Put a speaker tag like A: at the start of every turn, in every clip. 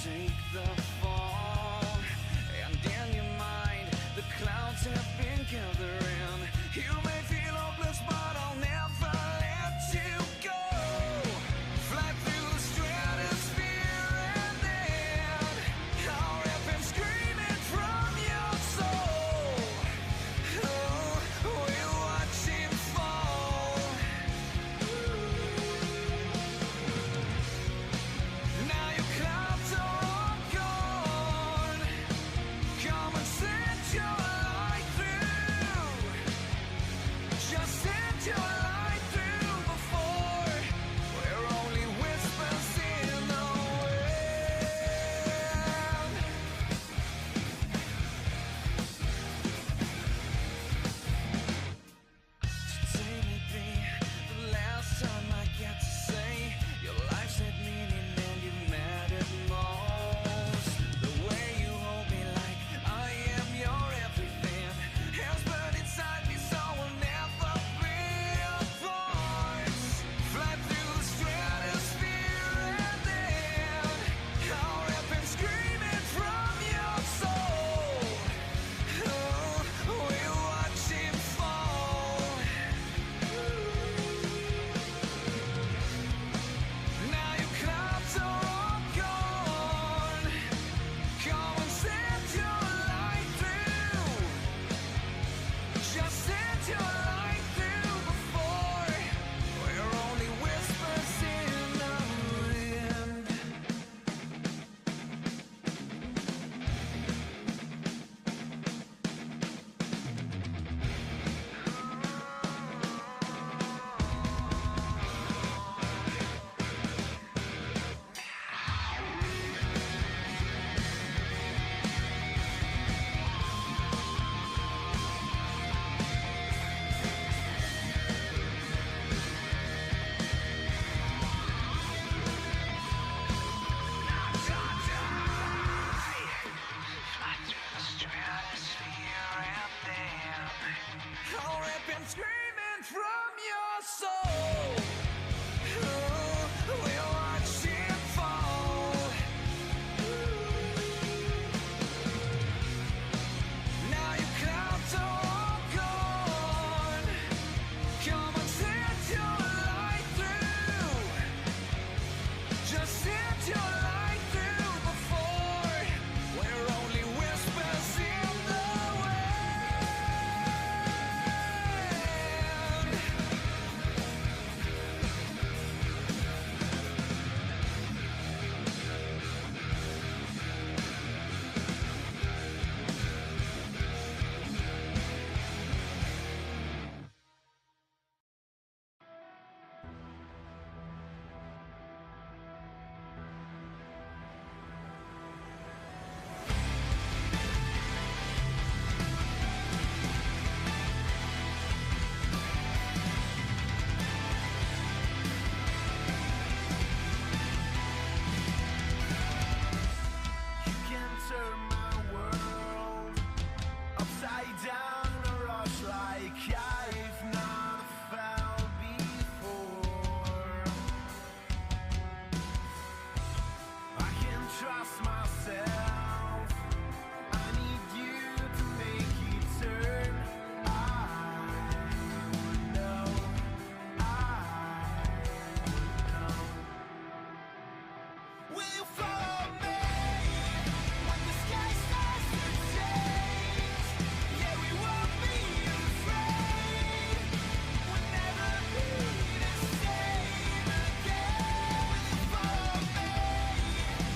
A: take the fall, and in your mind the clouds have been gathering. You may feel hopeless, but I'll never let you go. Fly through the stratosphere and then I'll rip and scream it from your soul. Oh, we'll watch it fall. Now your clouds are all gone. Come and set your light through. Just set your light through before we're only whispers in the wind. Today may be the last time I get to say your life's had meaning and you mattered most. The way you hold me like I am your everything has burned inside me, so we'll never be apart. Fly through the stratosphere and then I'll rip and scream it from your soul. Oh, we'll watch it fall. Now your clouds are all gone. Come and set your light through. Just set your light through before we're only whispers in the wind. I'll rip and screaming from your soul. Oh, we'll watch it fall. Now your clouds are all gone. Come and set your light through. Just set your light through before we're only whispers in the wind. You can turn my world upside down, a rush like I've not felt before. I can trust myself. I need you to make it turn. I know. Will you follow me when the sky starts to change? Yeah, we won't be afraid. We'll never be the same again. Will you follow me?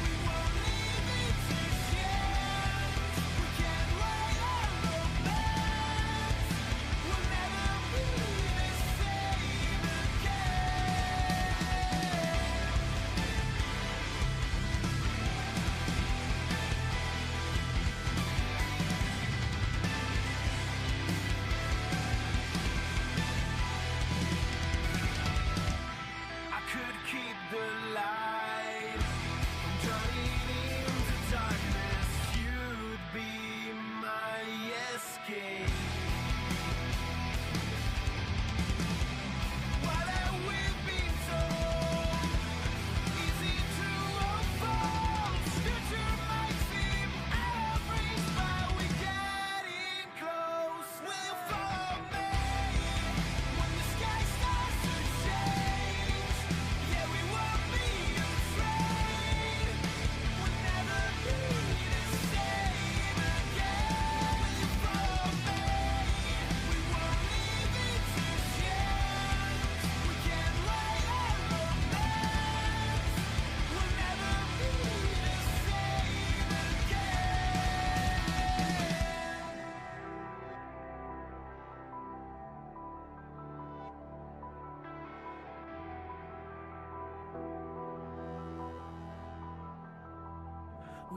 A: We won't leave it to chance. We can't write our romance. We'll never be the same again.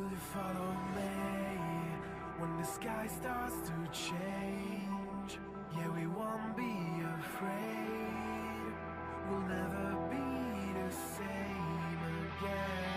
A: Will you follow me when the sky starts to change? Yeah, we won't be afraid. We'll never be the same again.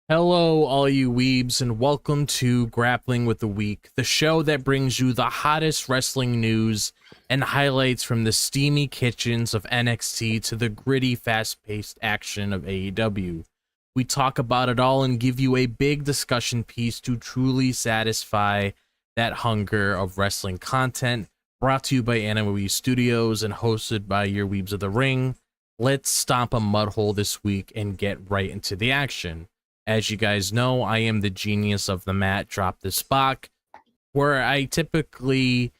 B: Hello, all you weebs, and welcome to Grappling with the Week, the show that brings you the hottest wrestling news and highlights from the steamy kitchens of NXT to the gritty, fast-paced action of AEW. We talk about it all and give you a big discussion piece to truly satisfy that hunger of wrestling content, brought to you by AniMa W3 Studios and hosted by your weebs of the ring. Let's stomp a mud hole this week and get right into the action. As you guys know, I am the genius of the mat, drop this Bach, where I typically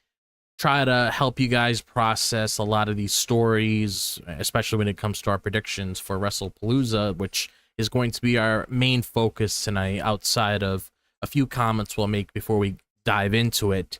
B: try to help you guys process a lot of these stories, especially when it comes to our predictions for WrestlePalooza, which is going to be our main focus tonight, outside of a few comments we'll make before we dive into it.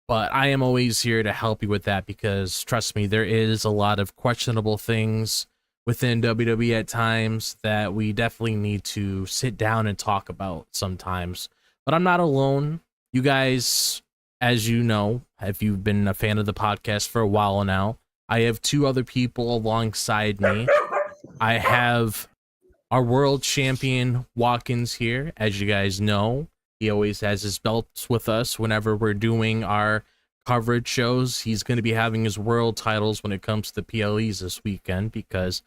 B: But I am always here to help you with that because, trust me, there is a lot of questionable things within WWE at times that we definitely need to sit down and talk about sometimes. But I'm not alone. You guys, as you know, if you've been a fan of the podcast for a while now, I have two other people alongside me. I have our world champion Whawkins here. As you guys know, he always has his belts with us whenever we're doing our coverage shows. He's going to be having his world titles when it comes to the PLEs this weekend, because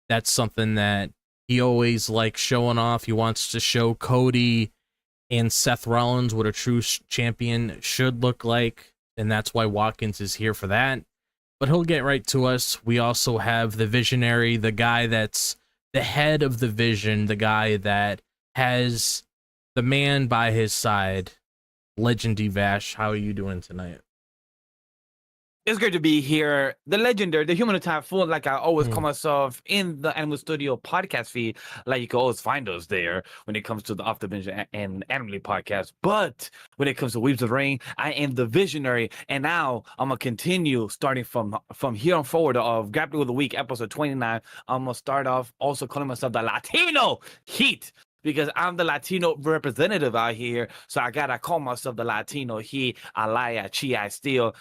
B: that's something that he always likes showing off. He wants to show Cody and Seth Rollins, what a true champion should look like. And that's why Whawkins is here for that. But he'll get right to us. We also have the visionary, the guy that's the head of the vision, the guy that has the man by his side, Legendy Vash. How are you doing tonight?
C: It's great to be here. The legendary, the human typhoon, like I always call myself in the AniMa Studio podcast feed. Like you can always find us there when it comes to the Off the Bench and AniMa podcast. But when it comes to Weebs of Ring, I am the visionary. And now I'm going to continue starting from here on forward of Grappling with the Week, episode 29. I'm going to start off also calling myself the Latino Heat, because I'm the Latino representative out here. So I gotta call myself the Latino. Alaya, I Steel.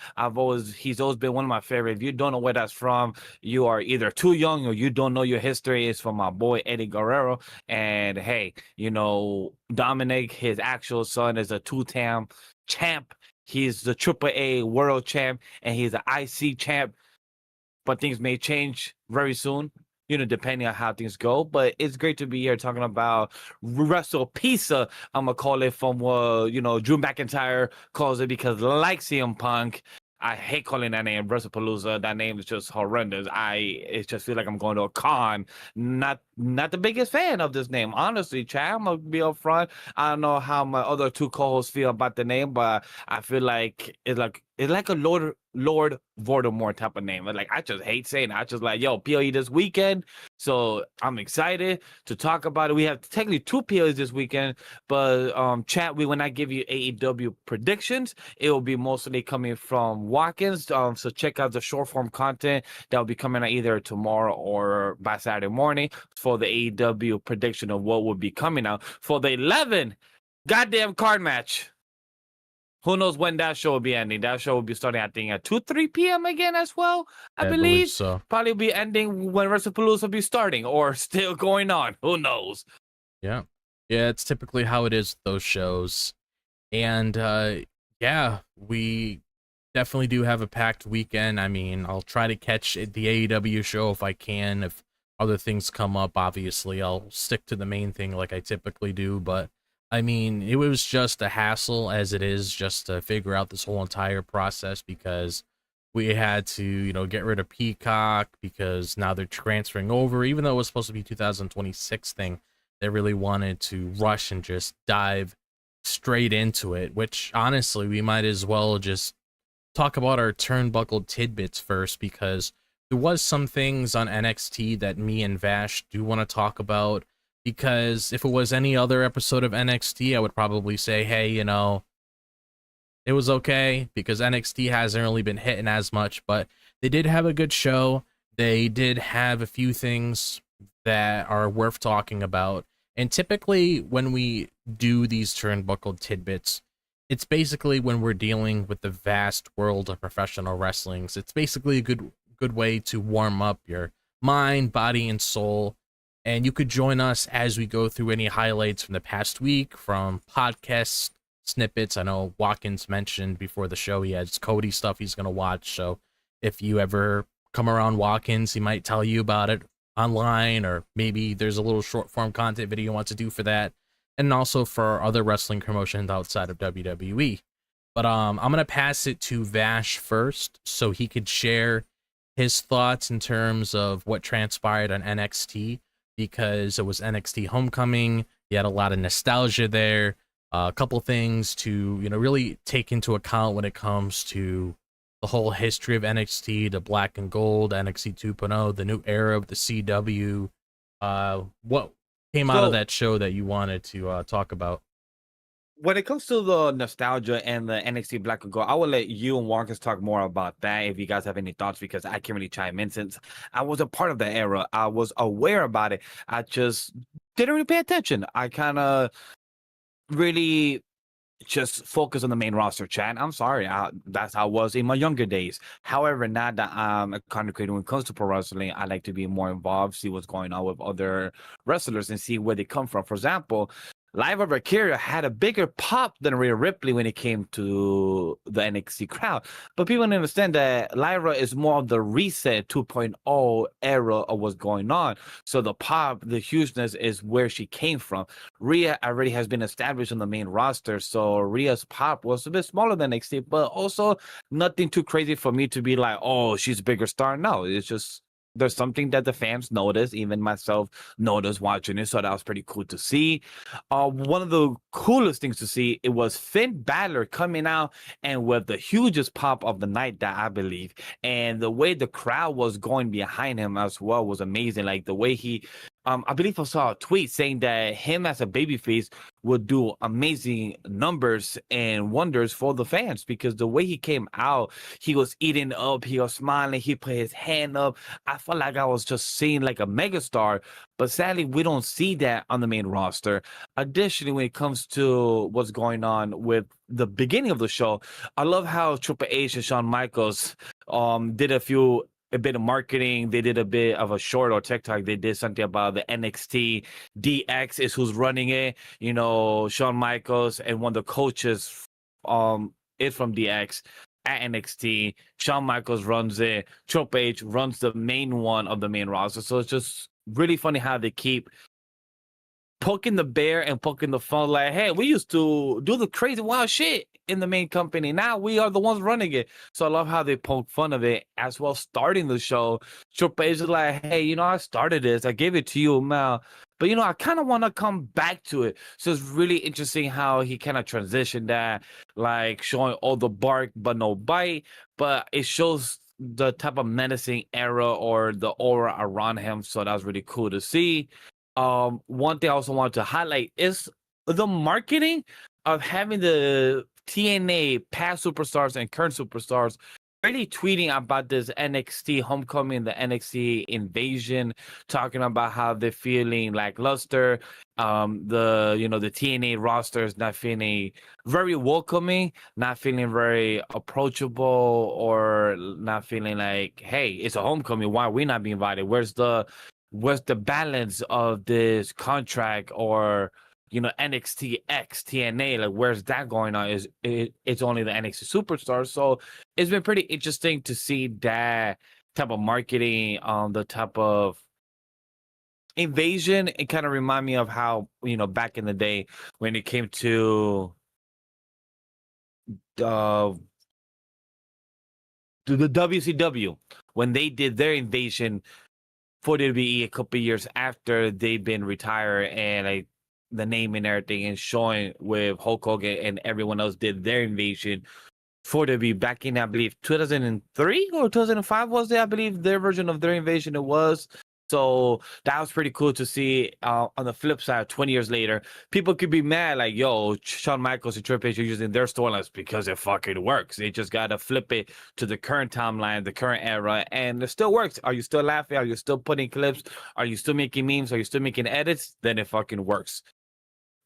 C: He's always been one of my favorites. If you don't know where that's from, you are either too young or you don't know your history. It's from my boy Eddie Guerrero. And hey, Dominic, his actual son, is a two-time champ. He's the AAA world champ and he's an IC champ. But things may change very soon, depending on how things go. But it's great to be here talking about WrestlePalooza. I'm going to call it from Drew McIntyre calls it, because like CM Punk, I hate calling that name WrestlePalooza. That name is just horrendous. It just feel like I'm going to a con. Not the biggest fan of this name, honestly, Chad. I'm gonna be upfront. I don't know how my other two co-hosts feel about the name, but I feel like it's like a Lord Voldemort type of name. Like I just hate saying it. I just like, yo, PLE this weekend. So I'm excited to talk about it. We have technically two PLEs this weekend, but chat, when I give you AEW predictions, it will be mostly coming from Whawkins. So check out the short form content that will be coming out either tomorrow or by Saturday morning for the AEW prediction of what will be coming out for the 11 goddamn card match. Who knows when that show will be ending? That show will be starting, I think, at 2-3 p.m. again as well, I believe. So. Probably be ending when WrestlePalooza will be starting or still going on. Who knows?
B: Yeah. Yeah, it's typically how it is with those shows. And, we definitely do have a packed weekend. I mean, I'll try to catch the AEW show if I can. If other things come up, obviously, I'll stick to the main thing like I typically do, but I mean, it was just a hassle as it is just to figure out this whole entire process, because we had to, get rid of Peacock because now they're transferring over, even though it was supposed to be 2026 thing. They really wanted to rush and just dive straight into it, which honestly, we might as well just talk about our Turnkbuckle Tidbits first, because there was some things on NXT that me and Vash do want to talk about. Because if it was any other episode of NXT, I would probably say, hey, it was okay, because NXT hasn't really been hitting as much, but they did have a good show. They did have a few things that are worth talking about. And typically when we do these Turnbuckle Tidbits, it's basically when we're dealing with the vast world of professional wrestling. It's basically a good way to warm up your mind, body, and soul. And you could join us as we go through any highlights from the past week, from podcast snippets. I know Whawkins mentioned before the show he has Cody stuff he's going to watch. So if you ever come around Whawkins, he might tell you about it online, or maybe there's a little short form content video you want to do for that. And also for other wrestling promotions outside of WWE. But I'm going to pass it to Vash first so he could share his thoughts in terms of what transpired on NXT. Because it was NXT Homecoming, you had a lot of nostalgia there, a couple things to really take into account when it comes to the whole history of NXT, the Black and Gold, NXT 2.0, the new era of the CW. What came out of that show that you wanted to talk about?
C: When it comes to the nostalgia and the NXT Black and Gold, I will let you and Whawkins talk more about that if you guys have any thoughts, because I can't really chime in since I was a part of the era. I was aware about it. I just didn't really pay attention. I kind of really just focus on the main roster, chat. I'm sorry. That's how I was in my younger days. However, now that I'm a content creator when it comes to pro wrestling, I like to be more involved, see what's going on with other wrestlers and see where they come from. For example, Lyra Vaquer had a bigger pop than Rhea Ripley when it came to the NXT crowd. But people understand that Lyra is more of the reset 2.0 era of what's going on. So the pop, the hugeness is where she came from. Rhea already has been established on the main roster, so Rhea's pop was a bit smaller than NXT, but also nothing too crazy for me to be like, oh, she's a bigger star. No, it's just there's something that the fans notice, even myself noticed watching it, so that was pretty cool to see. One of the coolest things to see, it was Finn Balor coming out and with the hugest pop of the night, that I believe, and the way the crowd was going behind him as well was amazing. Like the way he, I believe I saw a tweet saying that him as a babyface would do amazing numbers and wonders for the fans, because the way he came out, he was eating up, he was smiling, he put his hand up. I felt like I was just seeing like a megastar, but sadly we don't see that on the main roster. Additionally, when it comes to what's going on with the beginning of the show, I love how Triple H and Shawn Michaels did a bit of marketing. They did a bit of a short or TikTok. They did something about the NXT DX is who's running it. You know, Shawn Michaels and one of the coaches is from DX at NXT. Shawn Michaels runs it. Triple H runs the main one of the main roster. So it's just really funny how they keep poking the bear and poking the fun. Like, hey, we used to do the crazy wild shit in the main company. Now we are the ones running it. So I love how they poke fun of it as well. Starting the show, Triple H is like, hey, you know, I started this. I gave it to you, Mal. But, you know, I kind of want to come back to it. So it's really interesting how he kind of transitioned that, like showing all the bark but no bite. But it shows the type of menacing era or the aura around him. So that was really cool to see. One thing I also wanted to highlight is the marketing of having the TNA past superstars and current superstars really tweeting about this NXT homecoming, the NXT invasion, talking about how they're feeling lackluster. The TNA roster is not feeling very welcoming, not feeling very approachable, or not feeling like, hey, it's a homecoming. Why are we not being invited? Where's the balance of this contract, or NXT X TNA, like where's that going on? It's only the NXT superstars. So it's been pretty interesting to see that type of marketing, the type of invasion. It kind of remind me of how back in the day when it came to the WCW, when they did their invasion for WWE a couple years after they've been retired, and the name and everything, and showing with Hulk Hogan and everyone else did their invasion for WWE back in, I believe, 2003 or 2005 was it? I believe their version of their invasion it was. So that was pretty cool to see. On the flip side, 20 years later, people could be mad like, yo, Shawn Michaels and Triple H are using their storylines because it fucking works. They just got to flip it to the current timeline, the current era, and it still works. Are you still laughing? Are you still putting clips? Are you still making memes? Are you still making edits? Then it fucking works.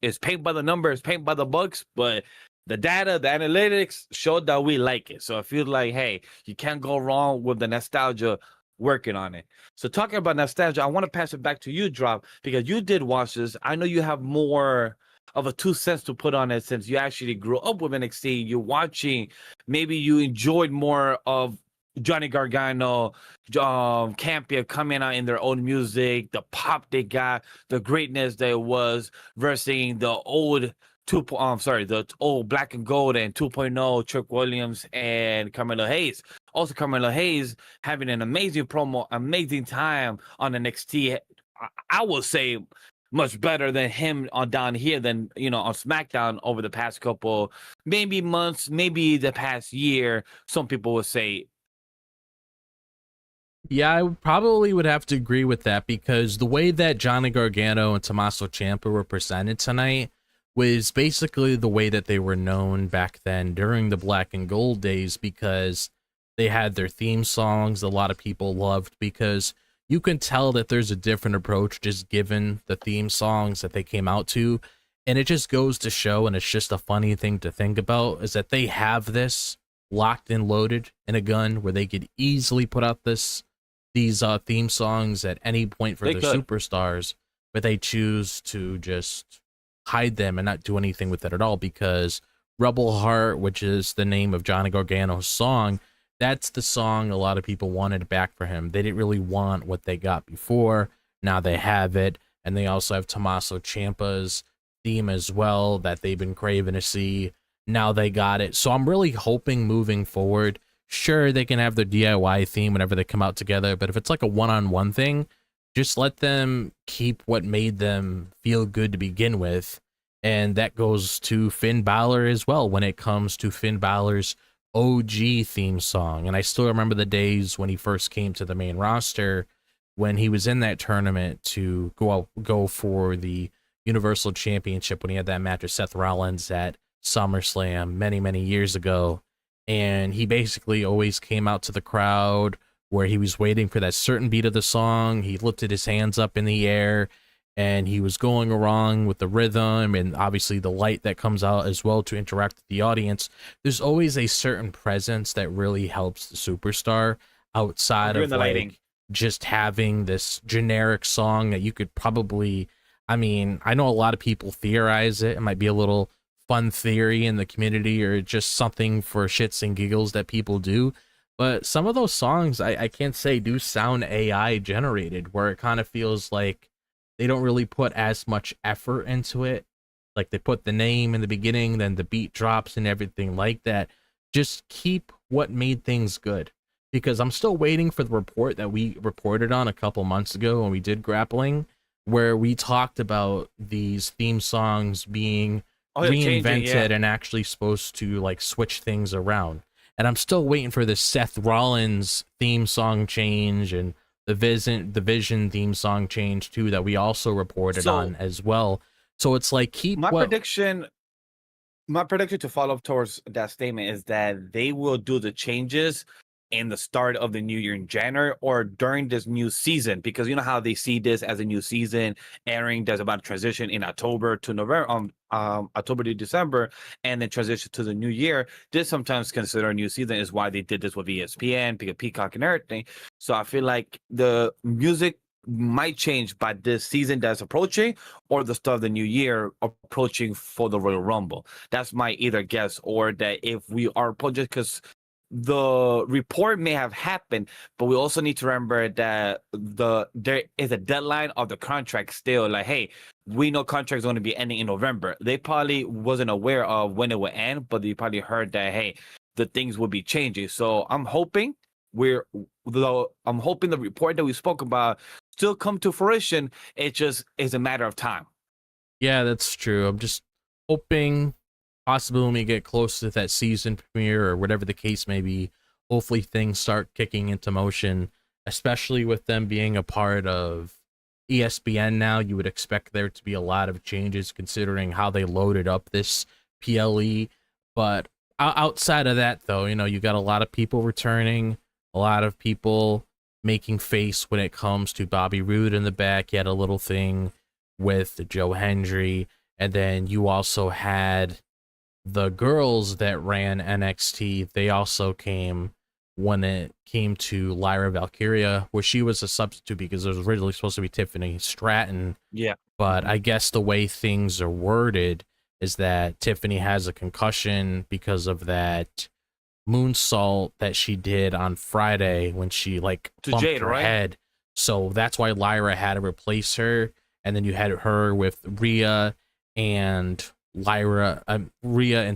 C: It's paint by the numbers, paint by the bucks, but the data, the analytics showed that we like it. So I feel like, hey, you can't go wrong with the nostalgia working on it. So talking about nostalgia, I want to pass it back to you, Drop, because you did watch this. I know you have more of a 2 cents to put on it since you actually grew up with NXT. You're watching, maybe you enjoyed more of Johnny Gargano, Campia coming out in their own music, the pop they got, the greatness that it was, versus the old the old Black and Gold and 2.0 Trick Williams and Carmelo Hayes. Also, Carmelo Hayes having an amazing promo, amazing time on NXT. I will say much better than him on down here than on SmackDown over the past couple, maybe months, maybe the past year. Some people would say.
B: Yeah, I probably would have to agree with that, because the way that Johnny Gargano and Tommaso Ciampa were presented tonight was basically the way that they were known back then during the Black and Gold days, because they had their theme songs a lot of people loved, because you can tell that there's a different approach just given the theme songs that they came out to. And it just goes to show, and it's just a funny thing to think about, is that they have this locked and loaded in a gun where they could easily put out these theme songs at any point for their superstars, but they choose to just hide them and not do anything with it at all, because Rebel Heart, which is the name of Johnny Gargano's song, that's the song a lot of people wanted back for him. They didn't really want what they got before. Now they have it. And they also have Tommaso Ciampa's theme as well that they've been craving to see. Now they got it. So I'm really hoping moving forward, sure, they can have their DIY theme whenever they come out together, but if it's like a one-on-one thing, just let them keep what made them feel good to begin with. And that goes to Finn Balor as well when it comes to Finn Balor's OG theme song. And I still remember the days when he first came to the main roster, when he was in that tournament to go for the Universal Championship, when he had that match with Seth Rollins at SummerSlam many years ago. And he basically always came out to the crowd where he was waiting for that certain beat of the song. He lifted his hands up in the air and he was going along with the rhythm and obviously the light that comes out as well to interact with the audience. There's always a certain presence that really helps the superstar outside of like just having this generic song that you could probably, I mean, I know a lot of people theorize it. It might be a little fun theory in the community or just something for shits and giggles that people do. But some of those songs, I can't say do sound AI generated, where it kind of feels like they don't really put as much effort into it. Like they put the name in the beginning, then the beat drops and everything like that. Just keep what made things good. Because I'm still waiting for the report that we reported on a couple months ago when we did Grappling, where we talked about these theme songs being reinvented and actually supposed to like switch things around. And I'm still waiting for the Seth Rollins theme song change and the Vision theme song change too, that we also reported on as well. So it's like
C: my prediction to follow up towards that statement is that they will do the changes in the start of the new year in January or during this new season, because you know how they see this as a new season airing. There's about a transition in October to November, October to December, and then transition to the new year. This sometimes considered a new season is why they did this with ESPN, Peacock, and everything. So I feel like the music might change by this season that's approaching or the start of the new year approaching for the Royal Rumble. That's my either guess, or that if we are approaching, because the report may have happened, but we also need to remember that there is a deadline of the contract still. Like, hey, we know contract's going to be ending in November. They probably wasn't aware of when it would end, but they probably heard that, hey, the things will be changing. So I'm hoping the report that we spoke about still come to fruition. It just is a matter of time.
B: Yeah, that's true. I'm just hoping possibly when we get close to that season premiere or whatever the case may be, hopefully things start kicking into motion, especially with them being a part of ESPN now. You would expect there to be a lot of changes considering how they loaded up this PLE. But outside of that, though, you know, you got a lot of people returning, a lot of people making face when it comes to Bobby Roode in the back. You had a little thing with Joe Hendry, and then you also had the girls that ran NXT. They also came when it came to Lyra Valkyria, where she was a substitute because it was originally supposed to be Tiffany Stratton.
C: Yeah.
B: But I guess the way things are worded is that Tiffany has a concussion because of that moonsault that she did on Friday when she like bumped
C: Jade,
B: her head. So that's why Lyra had to replace her. And then you had her with Rhea and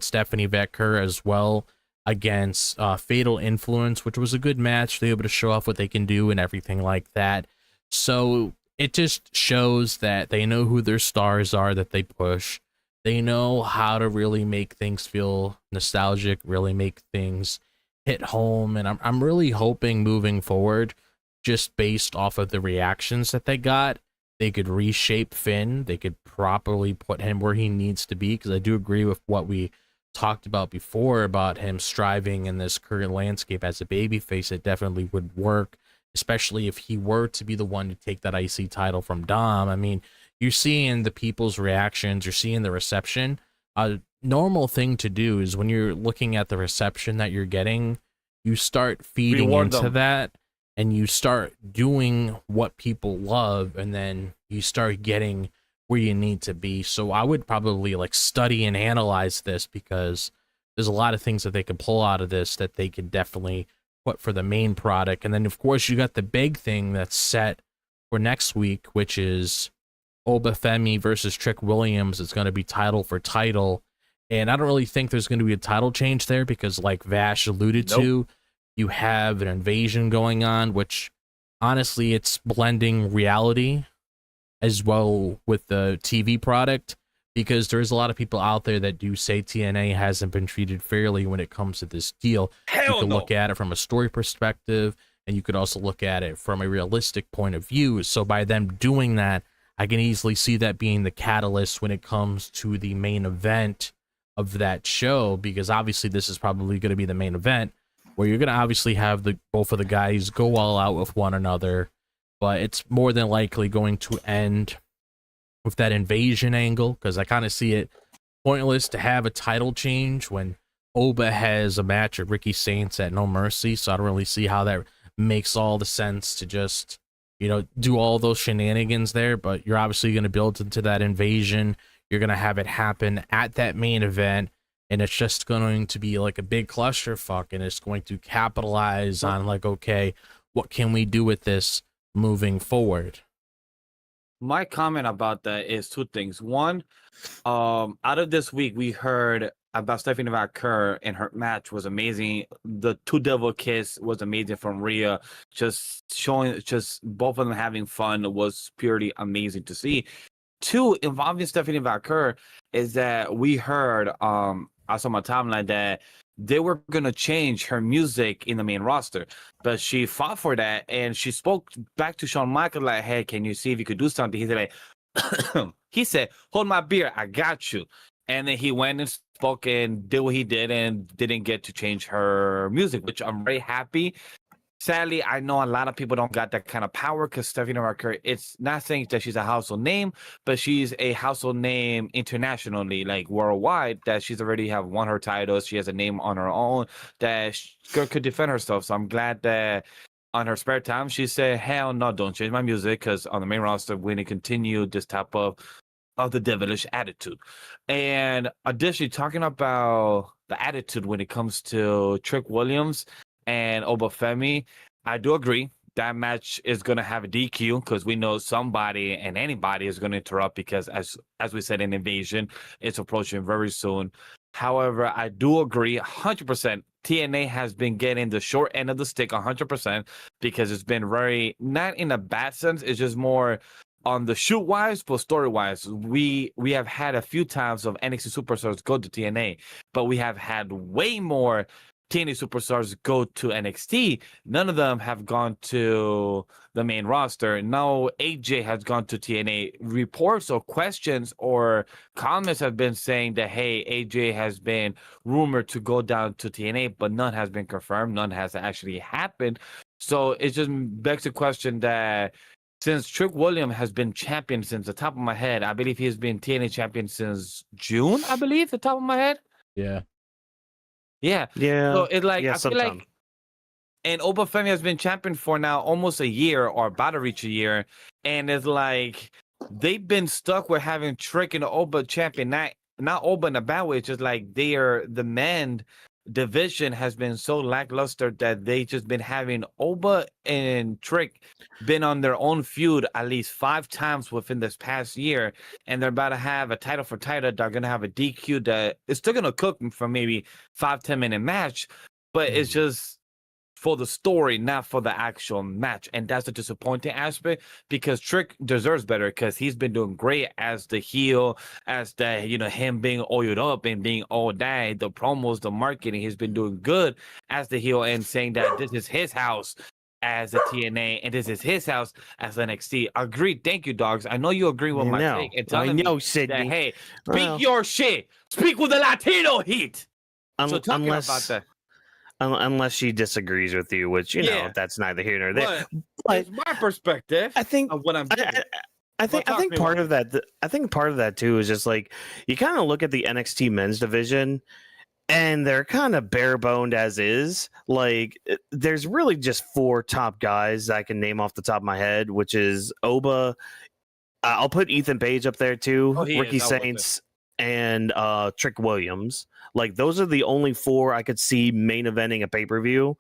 B: Stephanie Vaquer as well against Fatal Influence, which was a good match. They were able to show off what they can do and everything like that. So it just shows that they know who their stars are that they push. They know how to really make things feel nostalgic, really make things hit home. And I'm really hoping moving forward, just based off of the reactions that they got, they could reshape Finn. They could properly put him where he needs to be, because I do agree with what we talked about before about him striving in this current landscape as a babyface. It definitely would work, especially if he were to be the one to take that IC title from Dom. I mean, you're seeing the people's reactions, you're seeing the reception. A normal thing to do is when you're looking at the reception that you're getting, you start feeding into that. And you start doing what people love, and then you start getting where you need to be. So I would probably like study and analyze this, because there's a lot of things that they could pull out of this that they could definitely put for the main product. And then of course you got the big thing that's set for next week, which is Obafemi versus Trick Williams. It's going to be title for title. And I don't really think there's going to be a title change there, because like Vash alluded to, you have an invasion going on, which honestly, it's blending reality as well with the TV product, because there's a lot of people out there that do say TNA hasn't been treated fairly when it comes to this deal. You can look at it from a story perspective, and you could also look at it from a realistic point of view. So by them doing that, I can easily see that being the catalyst when it comes to the main event of that show, because obviously this is probably going to be the main event, where you're going to obviously have both of the guys go all out with one another, but it's more than likely going to end with that invasion angle, because I kind of see it pointless to have a title change when Oba has a match at Ricky Saints at No Mercy. So I don't really see how that makes all the sense to just, do all those shenanigans there. But you're obviously going to build into that invasion. You're going to have it happen at that main event, and it's just going to be like a big clusterfuck, and it's going to capitalize on like, okay, what can we do with this moving forward?
C: My comment about that is two things. One, out of this week, we heard about Stephanie Vaquer, and her match was amazing. The two devil kiss was amazing from Rhea. Just showing, just both of them having fun was purely amazing to see. Two, involving Stephanie Vaquer, is that we heard, I saw my timeline that they were going to change her music in the main roster, but she fought for that, and she spoke back to Shawn Michaels like, hey, can you see if you could do something? He said, like, he said, hold my beer, I got you. And then he went and spoke and did what he did and didn't get to change her music, which I'm very happy. Sadly, I know a lot of people don't got that kind of power, because Stephanie Vaquer, it's not saying that she's a household name, but she's a household name internationally, like worldwide, that she's already have won her titles. She has a name on her own that girl could defend herself. So I'm glad that on her spare time, she said, hell no, don't change my music, because on the main roster, we're going to continue this type of the devilish attitude. And additionally, talking about the attitude when it comes to Trick Williams and Obafemi, I do agree that match is going to have a DQ, because we know somebody and anybody is going to interrupt, because as we said in Invasion, it's approaching very soon. However, I do agree 100%. TNA has been getting the short end of the stick 100%, because it's been very, not in a bad sense, it's just more on the shoot wise, but story wise, we have had a few times of NXT superstars go to TNA, but we have had way more TNA superstars go to NXT. None of them have gone to the main roster. No, AJ has gone to TNA. Reports or questions or comments have been saying that, hey, AJ has been rumored to go down to TNA, but none has been confirmed. None has actually happened. So it just begs the question that since Trick Williams has been champion since the top of my head, I believe he has been TNA champion since June, I believe, the top of my head.
B: Yeah.
C: Yeah.
D: Yeah.
C: So it's like,
D: yeah,
C: I feel like, and Obafemi has been champion for now almost a year, or about to reach a year. And it's like, they've been stuck with having Trick and Oba champion, not Oba in a bad way. It's just like the men division has been so lackluster that they just been having Oba and Trick been on their own feud at least 5 times within this past year, and they're about to have a title for title. They're gonna have a DQ that is still gonna cook for maybe 5-10 minute match, but it's just for the story, not for the actual match. And that's the disappointing aspect, because Trick deserves better, because he's been doing great as the heel, as the, him being oiled up and being all that, the promos, the marketing, he's been doing good as the heel, and saying that this is his house as a TNA and this is his house as NXT. Agreed. Thank you, dogs. I know you agree with my take. And telling me
D: Sydney.
C: that, hey, speak your shit. Speak with the Latino heat. So talking
D: unless,
C: about that.
D: Unless she disagrees with you, which that's neither here nor there.
C: But it's my perspective.
D: I think
C: of what I'm doing.
D: I think part of that. I think part of that too is just like, you kind of look at the NXT men's division, and they're kind of bare boned as is. Like, there's really just 4 top guys that I can name off the top of my head, which is Oba, I'll put Ethan Page up there too.
C: Oh, he
D: Ricky
C: is. I was
D: Saints and Trick Williams. Like those are the only four I could see main eventing a pay-per-view.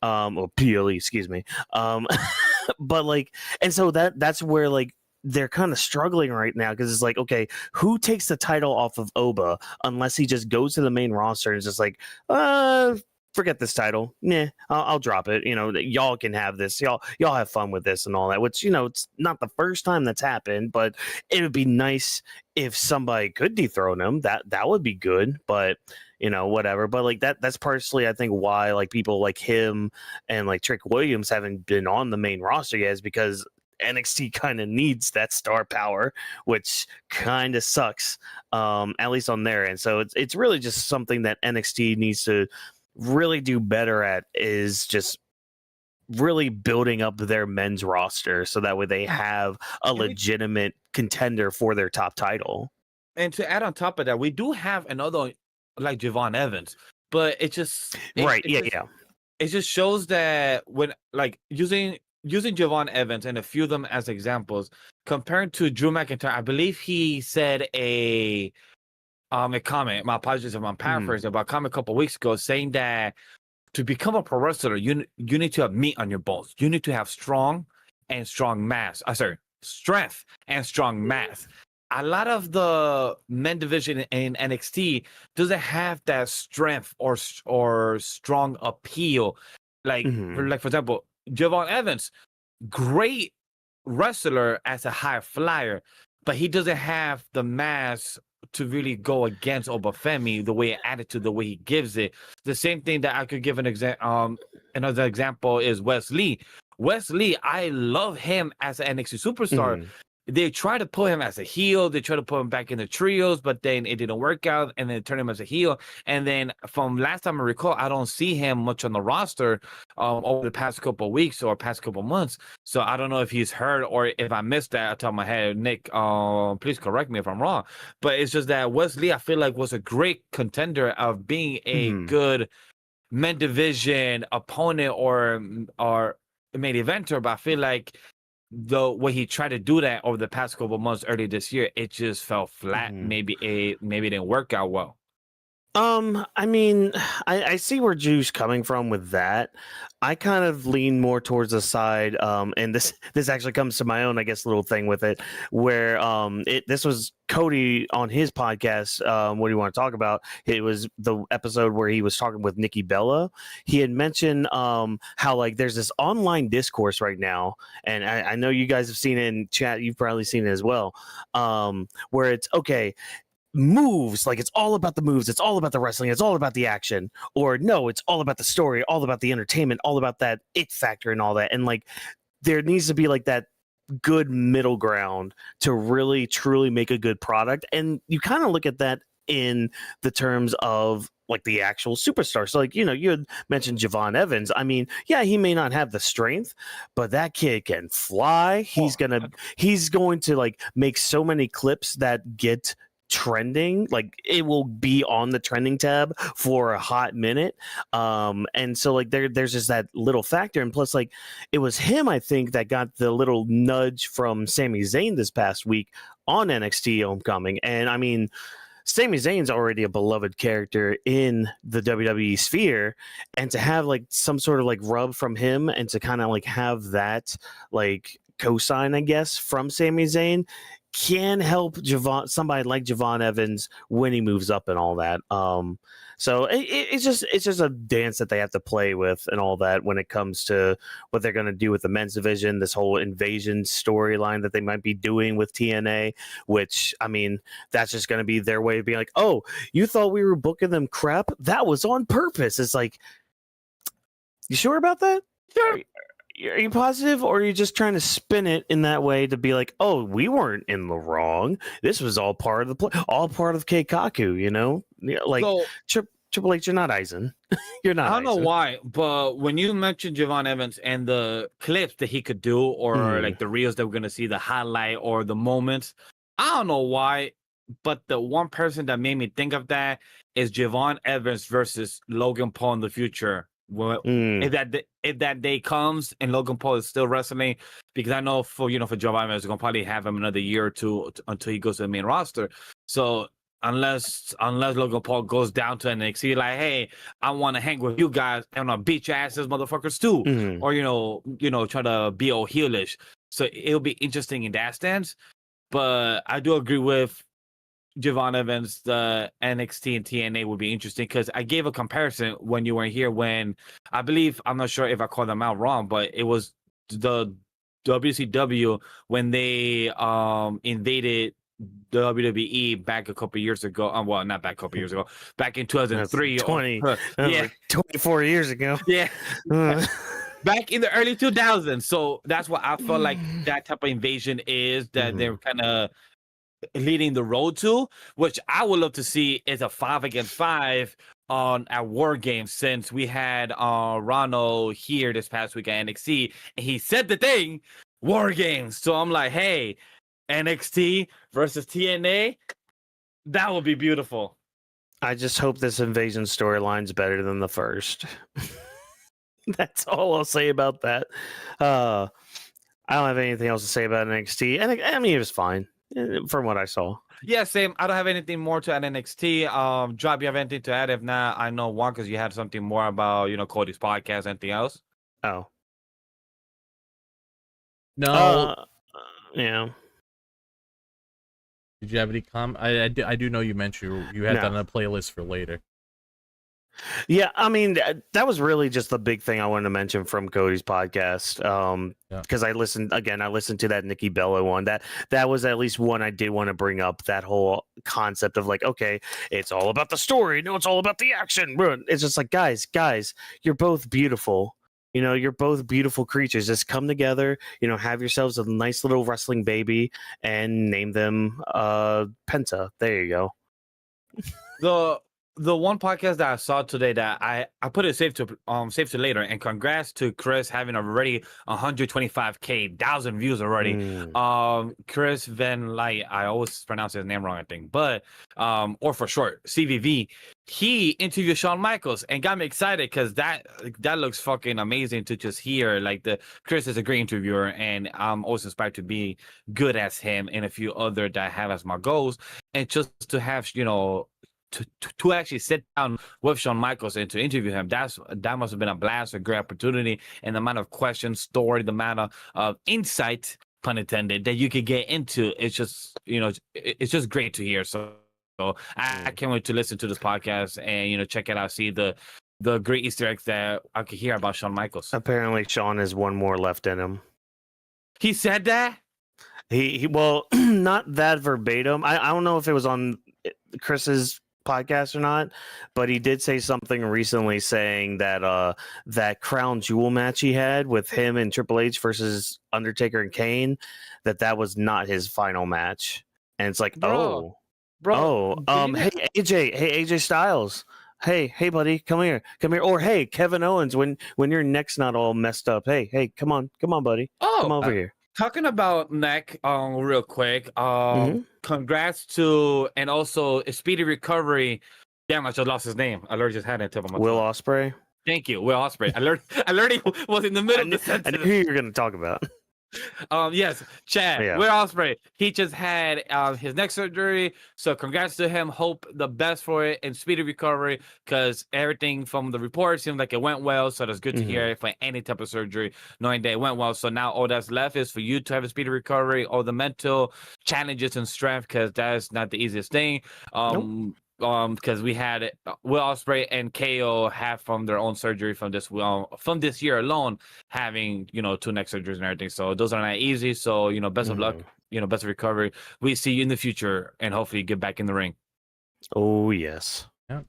D: Or PLE, excuse me. But like, and so that's where like they're kind of struggling right now because it's like, okay, who takes the title off of Oba unless he just goes to the main roster and is just like, forget this title. Nah, I'll drop it. You know, y'all can have this. Y'all have fun with this and all that. Which, you know, it's not the first time that's happened, but it would be nice if somebody could dethrone him. That would be good. But you know, whatever. But like that's partially, I think, why like people like him and like Trick Williams haven't been on the main roster yet, is because NXT kind of needs that star power, which kind of sucks, at least on their end. So it's really just something that NXT needs to really do better at, is just really building up their men's roster so that way they have a legitimate contender for their top title.
C: And to add on top of that, we do have another like Javon Evans, but it just it just shows that when like using Javon Evans and a few of them as examples compared to Drew McIntyre, I believe he said a comment. My apologies if I'm paraphrasing, but a comment a couple of weeks ago saying that to become a pro wrestler, you need to have meat on your bones. You need to have strength and strong mass. A lot of the men division in NXT doesn't have that strength or strong appeal. Like, for example, Javon Evans, great wrestler as a high flyer, but he doesn't have the mass to really go against Obafemi, the way attitude, the way he gives it. The same thing that I could give another example is Wes Lee. Wes Lee, I love him as an NXT superstar. They try to put him as a heel. They try to put him back in the trios, but then it didn't work out, and then turn him as a heel. And then from last time I recall, I don't see him much on the roster over the past couple of weeks or past couple of months. So I don't know if he's hurt or if I missed that. I top of my head, Nick, please correct me if I'm wrong. But it's just that Wesley, I feel like, was a great contender of being a good men division opponent or main eventer. But I feel like the way he tried to do that over the past couple of months early this year, it just fell flat. Maybe it didn't work out well.
D: I mean, I see where Drew's coming from with that. I kind of lean more towards the side, and this actually comes to my own, I guess, little thing with it, where this was Cody on his podcast. What do you want to talk about? It was the episode where he was talking with Nikki Bella. He had mentioned how like there's this online discourse right now, and I know you guys have seen it in chat. You've probably seen it as well, where it's okay. Moves, like it's all about the moves, it's all about the wrestling, it's all about the action, or no, it's all about the story, all about the entertainment, all about that it factor and all that. And like there needs to be like that good middle ground to really truly make a good product. And you kind of look at that in the terms of like the actual superstar. So like, you know, you had mentioned Javon Evans. I mean, yeah, he may not have the strength, but that kid can fly. He's going to like make so many clips that get trending, like it will be on the trending tab for a hot minute, and so like there's just that little factor. And plus, like, it was him, I think, that got the little nudge from Sami Zayn this past week on NXT Homecoming. And I mean, Sami Zayn's already a beloved character in the WWE sphere, and to have like some sort of like rub from him and to kind of like have that like cosign, I guess, from Sami Zayn can help somebody like Javon Evans when he moves up and all that. So it's just a dance that they have to play with and all that when it comes to what they're going to do with the men's division, this whole invasion storyline that they might be doing with TNA, which, I mean, that's just going to be their way of being like, oh, you thought we were booking them crap? That was on purpose. It's like, you sure about that? Sure. Are you positive, or are you just trying to spin it in that way to be like, oh, we weren't in the wrong. This was all part of the play, all part of Keikaku, you know? Like, so, Triple H, you're not Eisen. You're not.
C: I don't know why, but when you mentioned Javon Evans and the clips that he could do, or like the reels that we're going to see, the highlight or the moments, I don't know why, but the one person that made me think of that is Javon Evans versus Logan Paul in the future Well, if that day comes and Logan Paul is still wrestling, because I know for Joe Biden is gonna probably have him another year or two until he goes to the main roster. So unless Logan Paul goes down to NXT, like, hey, I want to hang with you guys and I'll beat your asses, motherfuckers too, or try to be all heelish. So it'll be interesting in that stance. But I do agree with Javon Evans, the NXT and TNA would be interesting because I gave a comparison when you weren't here. When I believe, I'm not sure if I called them out wrong, but it was the WCW when they invaded the WWE back a couple years ago. Well, not back a couple years ago, back in 2003.
D: 24 years ago.
C: Yeah. Back in the early 2000s. So that's what I felt like that type of invasion is, that they're kind of leading the road to, which I would love to see is a 5 against 5 at War Games, since we had Ronald here this past week at NXT and he said the thing War Games. So I'm like, hey, NXT versus TNA, that would be beautiful.
D: I just hope this invasion storyline's better than the first. That's all I'll say about that. I don't have anything else to say about NXT. And I mean, it was fine from what I saw.
C: Yeah, same. I don't have anything more to add NXT. Drop, you have anything to add? If not, I know one, because you had something more about Cody's podcast. Anything else?
D: Oh,
B: No.
D: Yeah.
B: Did you have any comment? I do know you mentioned you had that on a playlist for later.
D: Yeah, I mean, that was really just the big thing I wanted to mention from Cody's podcast. Because I listened to that Nikki Bella one. That was at least one I did want to bring up, that whole concept of like, okay, it's all about the story. No, it's all about the action. It's just like, guys, you're both beautiful. You're both beautiful creatures. Just come together, have yourselves a nice little wrestling baby and name them Penta. There you
C: go. The one podcast that I saw today that I put it safe to later, and congrats to Chris having already 125,000 views already. Chris Van Light, I always pronounce his name wrong, I think, but or for short, CVV. He interviewed Shawn Michaels and got me excited because that looks fucking amazing to just hear. Like, Chris is a great interviewer, and I'm always inspired to be good as him and a few other that I have as my goals, and just to have to actually sit down with Shawn Michaels and to interview him, that must have been a blast, a great opportunity, and the amount of questions, story, the amount of insight, pun intended, that you could get into. It's just it's just great to hear. So I can't wait to listen to this podcast and check it out, see the great Easter eggs that I could hear about Shawn Michaels.
D: Apparently, Shawn has one more left in him.
C: He said that.
D: He well, not that verbatim. I don't know if it was on Chris's podcast or not, but he did say something recently saying that that crown jewel match he had with him and Triple H versus Undertaker and Kane, that was not his final match. And it's like, hey AJ Styles, hey buddy, come here, or hey Kevin Owens, when your neck's not all messed up, hey come on buddy, come over here.
C: Talking about neck, real quick. Congrats to, and also a speedy recovery. Damn, I just lost his name. I literally just had it tip on my
D: Will Ospreay.
C: Thank you, Will Ospreay. I learned he was in the middle of the sentence.
D: I knew you were going to talk about.
C: Yes, Chad. Yeah. Will Ospreay. He just had his neck surgery, so congrats to him. Hope the best for it and speedy recovery, because everything from the report seemed like it went well. So that's good to hear for any type of surgery, knowing that it went well. So now all that's left is for you to have a speedy recovery, all the mental challenges and strength, because that's not the easiest thing. Because we had Will Ospreay and KO have from their own surgery from this year alone, having 2 neck surgeries and everything. So those are not easy. So best of luck, best of recovery. We see you in the future, and hopefully you get back in the ring.
D: Oh yes.
B: Yeah.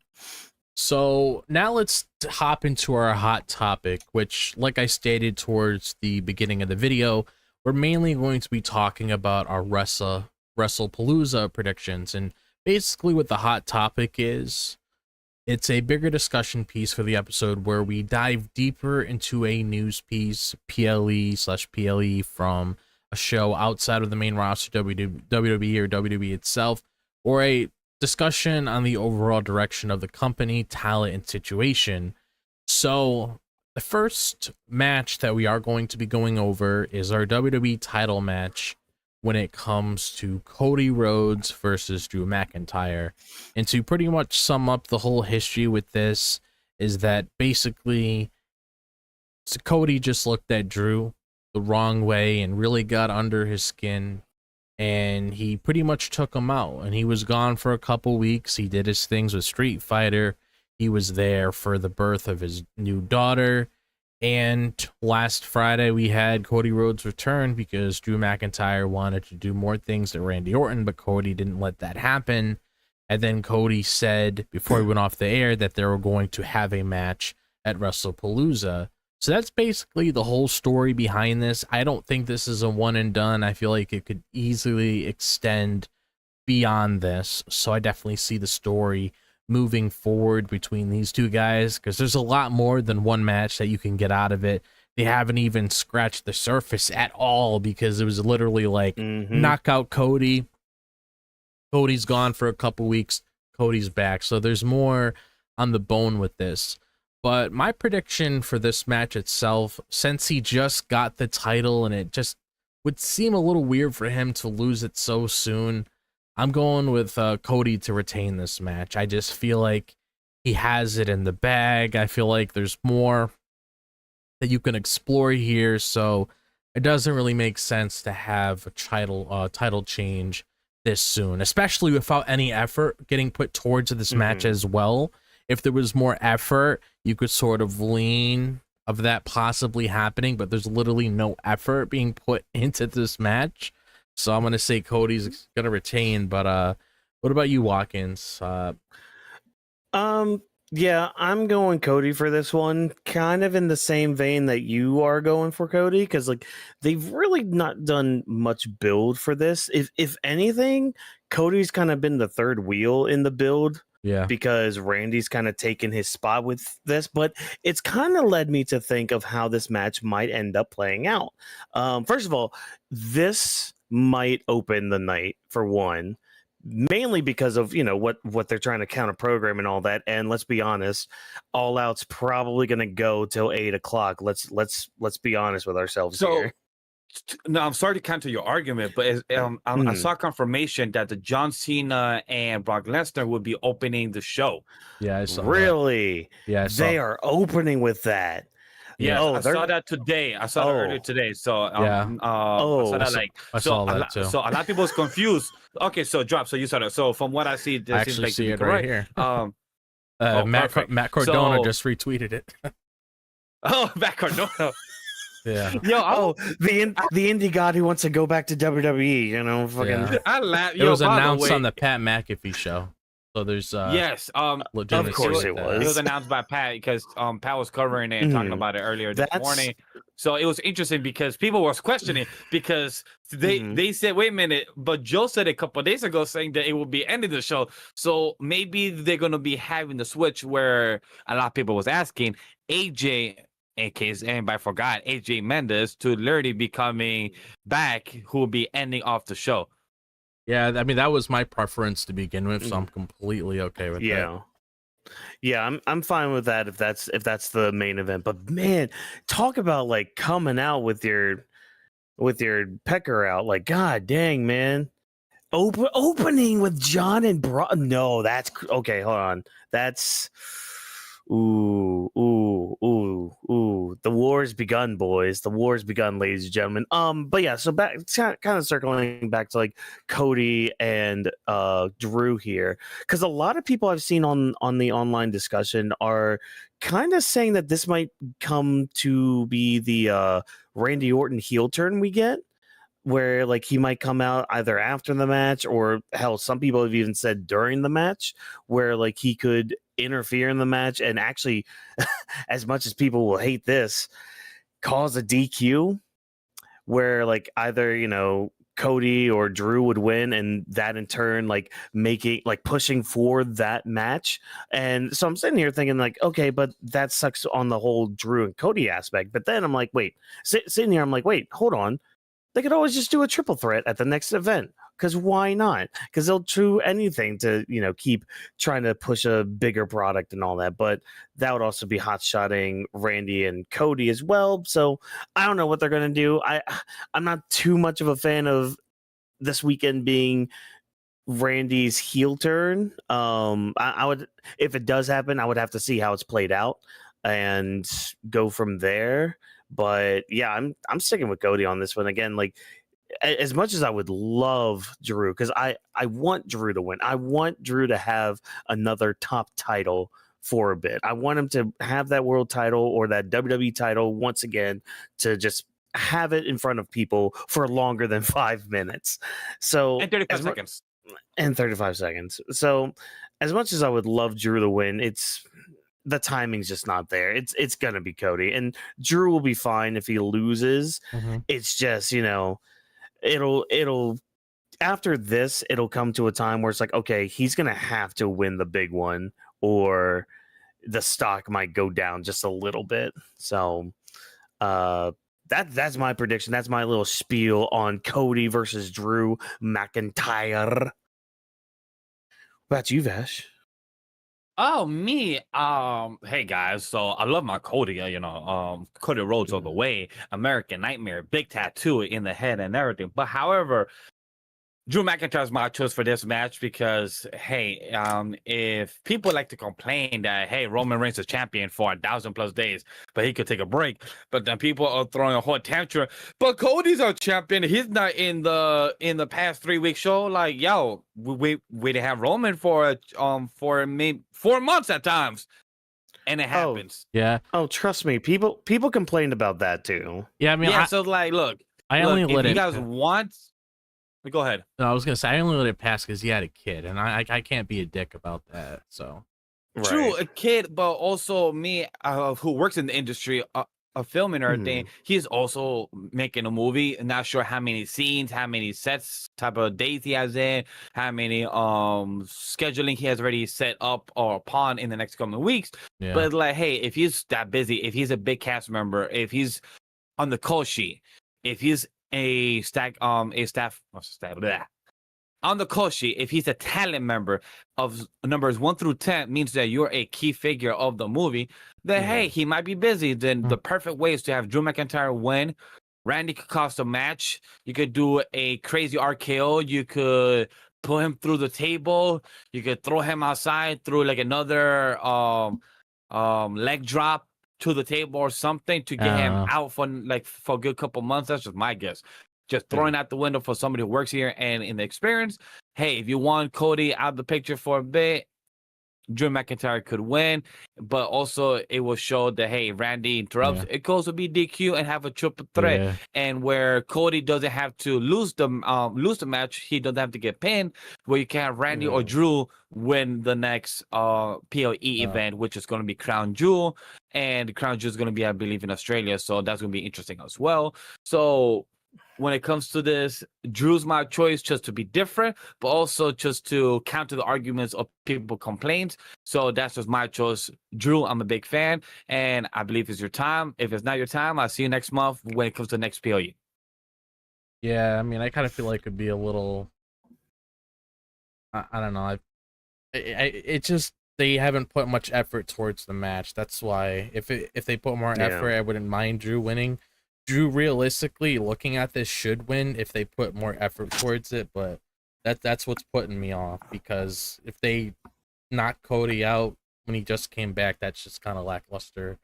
B: So now let's hop into our hot topic, which, like I stated towards the beginning of the video, we're mainly going to be talking about our WrestlePalooza predictions. And basically what the hot topic is, it's a bigger discussion piece for the episode where we dive deeper into a news piece, PLE from a show outside of the main roster, WWE or WWE itself, or a discussion on the overall direction of the company, talent, and situation. So the first match that we are going to be going over is our WWE title match when it comes to Cody Rhodes versus Drew McIntyre. And to pretty much sum up the whole history with this is that basically Cody just looked at Drew the wrong way and really got under his skin, and he pretty much took him out, and he was gone for a couple weeks. He did his things with Street Fighter. He was there for the birth of his new daughter. And last Friday, we had Cody Rhodes return because Drew McIntyre wanted to do more things to Randy Orton, but Cody didn't let that happen. And then Cody said, before he went off the air, that they were going to have a match at WrestlePalooza. So that's basically the whole story behind this. I don't think this is a one and done. I feel like it could easily extend beyond this. So I definitely see the story moving forward between these two guys, because there's a lot more than one match that you can get out of it. They haven't even scratched the surface at all, because it was literally like knock out Cody. Cody's gone for a couple weeks. Cody's back. So there's more on the bone with this. But my prediction for this match itself, since he just got the title and it just would seem a little weird for him to lose it so soon, I'm going with Cody to retain this match. I just feel like he has it in the bag. I feel like there's more that you can explore here, so it doesn't really make sense to have a title change this soon, especially without any effort getting put towards this match as well. If there was more effort, you could sort of lean of that possibly happening, but there's literally no effort being put into this match. So I'm going to say Cody's going to retain, but what about you, Whawkins?
D: Yeah, I'm going Cody for this one, kind of in the same vein that you are going for Cody, because like they've really not done much build for this. If anything, Cody's kind of been the third wheel in the build.
B: Yeah,
D: because Randy's kind of taken his spot with this, but it's kind of led me to think of how this match might end up playing out. First of all, this might open the night for one, mainly because of what they're trying to counter program and all that. And let's be honest, All Out's probably going to go till 8 o'clock. Let's be honest with ourselves here.
C: No, I'm sorry to counter your argument, but I saw confirmation that the John Cena and Brock Lesnar would be opening the show.
B: Yeah, I saw
D: really?
B: That. Yeah,
D: they are opening with that.
C: Yeah, I saw that today. I saw that earlier today. So I saw that
B: I saw that too.
C: So a lot of people was confused. Okay, so drop. So you saw that. So from what I see,
B: I actually see it right here. Matt Cardona just retweeted it.
C: Matt Cardona.
B: Yeah.
C: Yo,
D: the indie god who wants to go back to WWE, fucking.
B: Yeah.
C: I laugh.
B: It was announced on the Pat McAfee show. So there's
C: yes,
D: of course it was.
C: It was announced by Pat because Pat was covering it and talking about it earlier this morning. So it was interesting because people was questioning because they said, wait a minute, but Joe said a couple of days ago saying that it will be ending the show. So maybe they're gonna be having the switch where a lot of people was asking AJ. In case anybody forgot, AJ Mendez to literally becoming back, who will be ending off the show.
B: Yeah, I mean that was my preference to begin with, so I'm completely okay with that.
D: Yeah, I'm fine with that if that's the main event. But man, talk about like coming out with your pecker out, like god dang, man. Opening with John and Bron. No, that's okay. Hold on, that's. Ooh. The war's begun, boys. The war's begun, ladies and gentlemen. But yeah, so back kind of circling back to like Cody and Drew here, because a lot of people I've seen on the online discussion are kind of saying that this might come to be the Randy Orton heel turn we get, where like he might come out either after the match or hell, some people have even said during the match, where like he could interfere in the match and actually, as much as people will hate this, cause a DQ where like either Cody or Drew would win, and that in turn like making like pushing for that match. And so I'm sitting here thinking like, okay, but that sucks on the whole Drew and Cody aspect. But then I'm like, wait, sitting here, I'm like, wait, hold on. They could always just do a triple threat at the next event. because why not? Because they'll do anything to, keep trying to push a bigger product and all that. But that would also be hot-shotting Randy and Cody as well. So I don't know what they're going to do. I'm not too much of a fan of this weekend being Randy's heel turn. I would, if it does happen, I would have to see how it's played out and go from there. But yeah, I'm sticking with Cody on this one again. Like, as much as I would love Drew, because I want Drew to win. I want Drew to have another top title for a bit. I want him to have that world title or that WWE title once again, to just have it in front of people for longer than 5 minutes. So
C: And 35 seconds.
D: And 35 seconds. So as much as I would love Drew to win, the timing's just not there. It's gonna be Cody, and Drew will be fine if he loses.
B: Mm-hmm.
D: It's just, it'll after this, it'll come to a time where it's like, okay, he's gonna have to win the big one, or the stock might go down just a little bit. So that's my prediction. That's my little spiel on Cody versus Drew McIntyre. What about you, Vash?
C: Oh, me. Hey guys. So I love my Cody. Cody Rhodes all the way. American Nightmare, big tattoo in the head and everything. But however, Drew McIntyre is my choice for this match because, hey, if people like to complain that, hey, Roman Reigns is champion for 1,000+ days, but he could take a break, but then people are throwing a whole tantrum. But Cody's our champion. He's not in the past 3-week show. Like, yo, we didn't have Roman for maybe 4 months at times, and it happens.
B: Yeah.
D: Oh, trust me, people complained about that too.
B: Yeah. I mean,
C: So like, look,
B: only
C: if
B: let
C: you
B: it.
C: guys want. Go ahead.
B: No, I was gonna say I only let it pass because he had a kid, and I can't be a dick about that. So
C: True, a kid, but also me, who works in the industry of filming or everything. He's also making a movie. Not sure how many scenes, how many sets, type of days he has in, how many scheduling he has already set up or upon in the next coming weeks.
B: Yeah.
C: But like, hey, if he's that busy, if he's a big cast member, if he's on the call sheet, if he's a staff on the call sheet, if he's a talent member of numbers 1 through 10, means that you're a key figure of the movie, then hey, he might be busy. Then the perfect way is to have Drew McIntyre win. Randy could cost a match. You could do a crazy RKO. You could pull him through the table. You could throw him outside through like another leg drop to the table or something to get him out for a good couple months. That's just my guess. Just throwing out the window for somebody who works here and in the experience. Hey, if you want Cody out of the picture for a bit, Drew McIntyre could win, but also it will show that, hey, Randy interrupts, it goes to be DQ and have a triple threat, and where Cody doesn't have to lose the match, he doesn't have to get pinned, where you can have Randy or Drew win the next PLE event, which is going to be Crown Jewel, and Crown Jewel is going to be, I believe, in Australia, so that's going to be interesting as well. So when it comes to this, Drew's my choice just to be different, but also just to counter the arguments of people complaints. So that's just my choice. Drew, I'm a big fan, and I believe it's your time. If it's not your time, I'll see you next month when it comes to the next PLE.
B: Yeah, I mean, I kind of feel like it'd be a little. I don't know. It just, they haven't put much effort towards the match. That's why if they put more effort, I wouldn't mind Drew winning. Drew, realistically, looking at this, should win if they put more effort towards it, but that's what's putting me off, because if they knock Cody out when he just came back, that's just kind of lackluster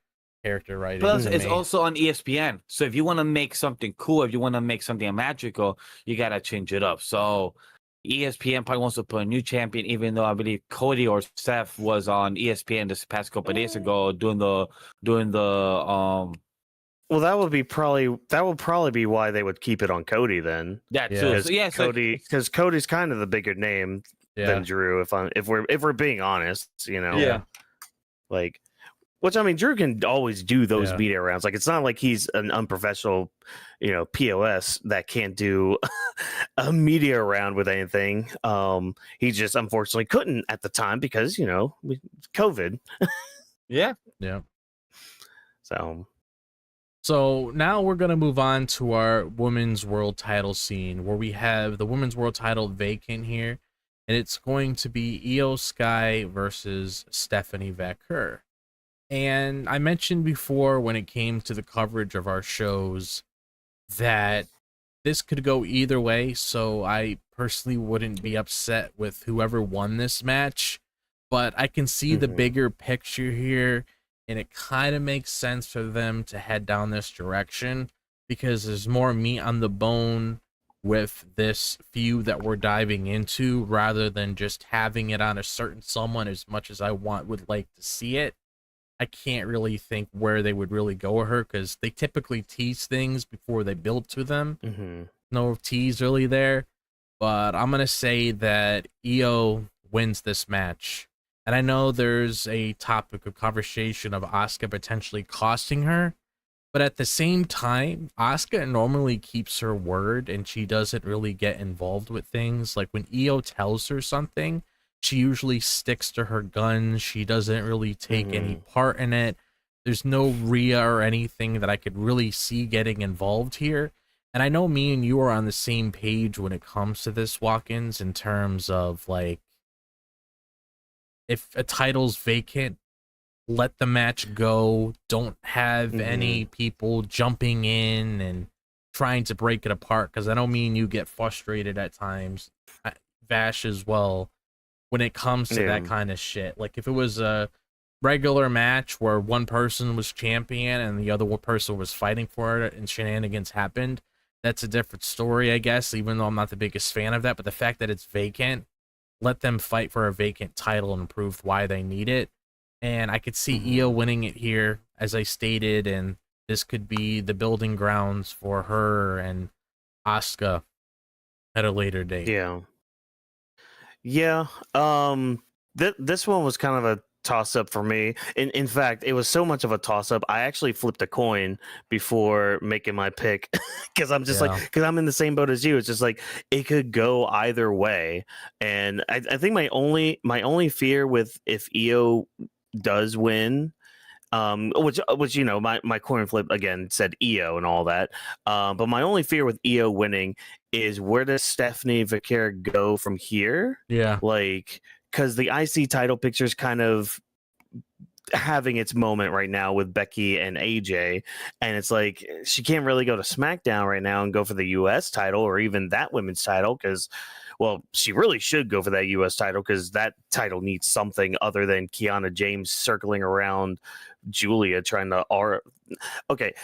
B: character writing.
C: Plus, it's also on ESPN, so if you want to make something cool, if you want to make something magical, you gotta change it up. So ESPN probably wants to put a new champion, even though I believe Cody or Seth was on ESPN this past couple of days ago doing the
D: Well, that would probably be why they would keep it on Cody then.
C: That too.
D: Cody, because Cody's kind of the bigger name than Drew. If we're being honest, like, which, I mean, Drew can always do those media rounds. Like, it's not like he's an unprofessional, POS that can't do a media round with anything. He just unfortunately couldn't at the time because COVID.
C: Yeah.
B: Yeah.
D: So.
B: So now we're going to move on to our women's world title scene, where we have the women's world title vacant here, and it's going to be Io Sky versus Stephanie Vaquer. And I mentioned before, when it came to the coverage of our shows, that this could go either way, so I personally wouldn't be upset with whoever won this match, but I can see the bigger picture here, and it kind of makes sense for them to head down this direction because there's more meat on the bone with this feud that we're diving into, rather than just having it on a certain someone. As much as I would like to see it, I can't really think where they would really go with her, because they typically tease things before they build to them. No tease really there, but I'm gonna say that Io wins this match. And I know there's a topic of conversation of Asuka potentially costing her, but at the same time, Asuka normally keeps her word and she doesn't really get involved with things. Like when Io tells her something, she usually sticks to her guns. She doesn't really take any part in it. There's no Rhea or anything that I could really see getting involved here. And I know me and you are on the same page when it comes to this, Whawkins, in terms of, like, if a title's vacant, let the match go. Don't have any people jumping in and trying to break it apart, because I know me and you get frustrated at times, Vash as well, when it comes to that kind of shit. Like, if it was a regular match where one person was champion and the other person was fighting for it and shenanigans happened, that's a different story, I guess, even though I'm not the biggest fan of that. But the fact that it's vacant, let them fight for a vacant title and prove why they need it. And I could see Io winning it here, as I stated, and this could be the building grounds for her and Asuka at a later date.
D: Yeah. This one was kind of a toss-up for me. In fact, it was so much of a toss-up, I actually flipped a coin before making my pick, because I'm just because I'm in the same boat as you. It's just like, it could go either way. And I think my only fear with, if Io does win, which you know, my coin flip again said Io and all that, but my only fear with Io winning is, where does Stephanie Vaquer go from here? Like, because the IC title picture is kind of having its moment right now with Becky and AJ, and it's like, she can't really go to SmackDown right now and go for the US title, or even that women's title, because, well, she really should go for that US title, because that title needs something other than Kiana James circling around Julia trying to okay.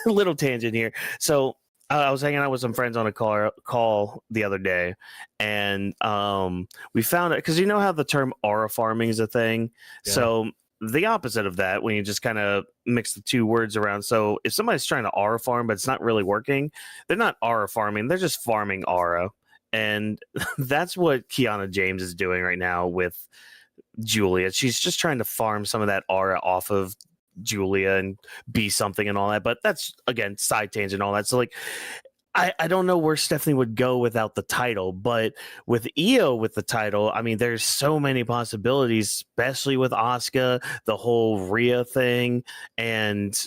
D: Little tangent here. So I was hanging out with some friends on a call the other day, and we found it, because you know how the term aura farming is a thing. So the opposite of that, when you just kind of mix the two words around. So if somebody's trying to aura farm but it's not really working, they're not aura farming, they're just farming aura. And that's what Kiana James is doing right now with Julia. She's just trying to farm some of that aura off of Julia and be something and all that. But that's, again, side tangent and all that. So, like, I don't know where Stephanie would go without the title, but with Io with the title, I mean, there's so many possibilities, especially with Asuka, the whole Rhea thing, and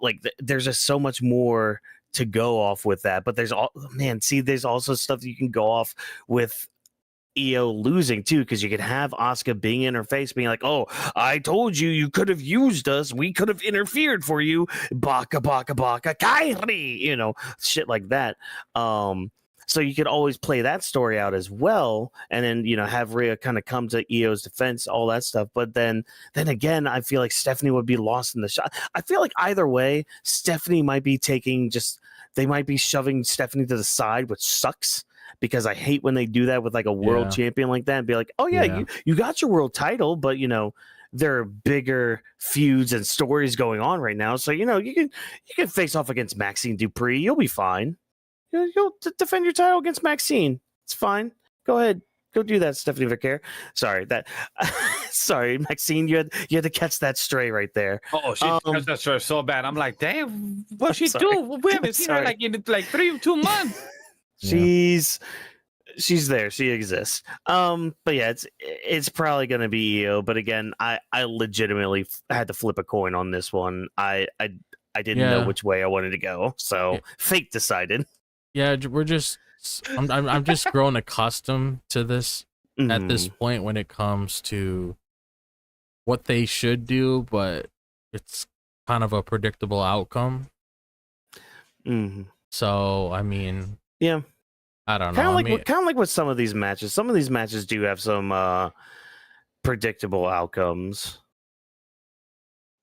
D: like there's just so much more to go off with that. But there's there's also stuff you can go off with Io losing too, because you could have Asuka being in her face, being like, "Oh, I told you, you could have used us. We could have interfered for you. Baka baka baka Kairi," you know, shit like that. So you could always play that story out as well, and then, you know, have Rhea kind of come to Io's defense, all that stuff. But then again, I feel like Stephanie would be lost in the shot. I feel like either way, Stephanie might be they might be shoving Stephanie to the side, which sucks, because I hate when they do that with like a world champion like that, and be like, "Oh yeah. You got your world title, but you know, there are bigger feuds and stories going on right now. So, you know, you can face off against Maxine Dupree. You'll be fine. You'll defend your title against Maxine. It's fine. Go ahead. Go do that, Stephanie Vaquer." Sorry, sorry, Maxine, you had to catch that stray right there.
C: Oh, she catch that stray so bad. I'm like, damn, what she do? We haven't seen her like in 2 months.
D: She's there. She exists. But yeah, it's probably gonna be Io. But again, I legitimately had to flip a coin on this one. I I didn't know
B: Yeah.
D: which way I wanted to go, so
B: Yeah.
D: fate decided.
B: Yeah, we're just I'm just growing accustomed to this at this
D: Mhm.
B: point when it comes to what they should do, but it's kind of a predictable outcome.
D: Mhm.
B: So, I mean,
D: Yeah,
B: I don't
D: kind
B: know.
D: of
B: I
D: like
B: mean,
D: kind of like with some of these matches. Some of these matches do have some predictable outcomes,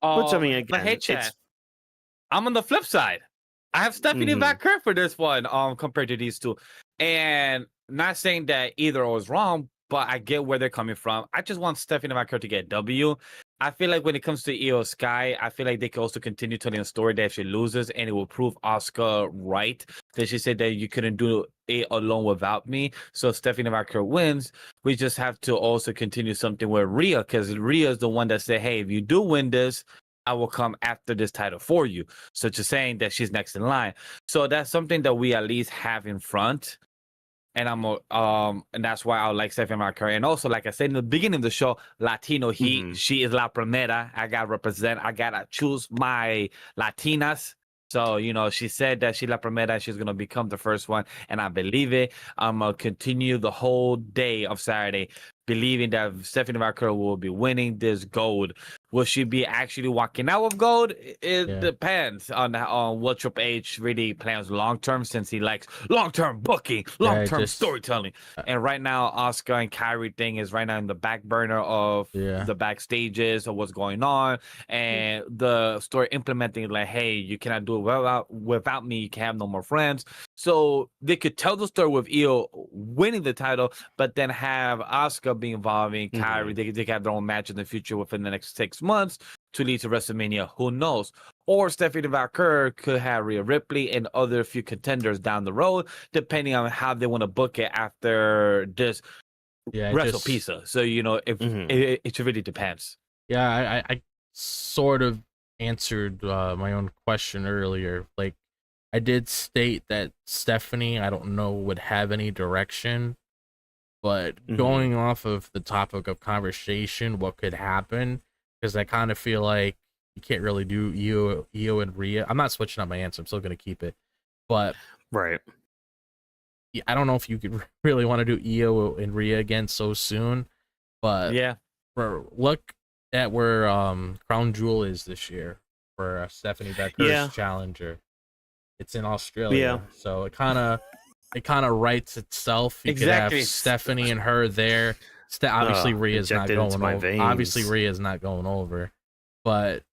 D: which I mean,
C: But hey,
D: again,
C: chat,
D: it's
C: I'm on the flip side. I have Stephanie
D: Mhm.
C: Vaquer for this one, compared to these two. And not saying that either was wrong, but I get where they're coming from. I just want Stephanie Vaquer to get W. I feel like when it comes to Io Sky, I feel like they can also continue telling a story that if she loses, and it will prove Asuka right. That she said that you couldn't do it alone without me. So if Stephanie Vaquer wins, we just have to also continue something with Rhea, because Rhea is the one that said, hey, if you do win this, I will come after this title for you. So just saying that she's next in line. So that's something that we at least have in front. And and that's why I like Stephanie Vaquer. And also, like I said in the beginning of the show, Latino Heat.
D: Mhm.
C: She is La Primera. I gotta represent. I gotta choose my Latinas. So, she said that she La Primera, she's gonna become the first one, and I believe it. I'm gonna continue the whole day of Saturday believing that Stephanie Vaquer will be winning this gold. Will she be actually walking out with gold? It
B: Yeah.
C: depends on what Triple H really plans long term, since he likes long term booking, long term
B: just-
C: storytelling. And right now, Oscar and Kyrie thing is right now in the back burner of
B: Yeah.
C: the backstages of what's going on, and the story implementing like, hey, you cannot do it without me. You can have no more friends. So they could tell the story with Io winning the title, but then have Asuka be involving Kyrie. They could have their own match in the future within the next 6 months to lead to WrestleMania. Who knows? Or Stephanie Vaquer could have Rhea Ripley and other few contenders down the road, depending on how they want to book it after this
B: Yeah,
C: WrestlePizza. So, if it really depends.
B: Yeah, I sort of answered my own question earlier. Like, I did state that Stephanie, I don't know, would have any direction, but going off of the topic of conversation, what could happen? Because I kind of feel like you can't really do Io and Rhea. I'm not switching up my answer. I'm still gonna keep it, but
D: right.
B: I don't know if you could really want to do Io and Rhea again so soon. But
C: Yeah,
B: look at where Crown Jewel is this year for Stephanie Vaquer's challenger. It's in Australia, so it kind of writes itself. You could have Stephanie and her there. Obviously, Rhea's not going over. Obviously, Rhea's not going over, but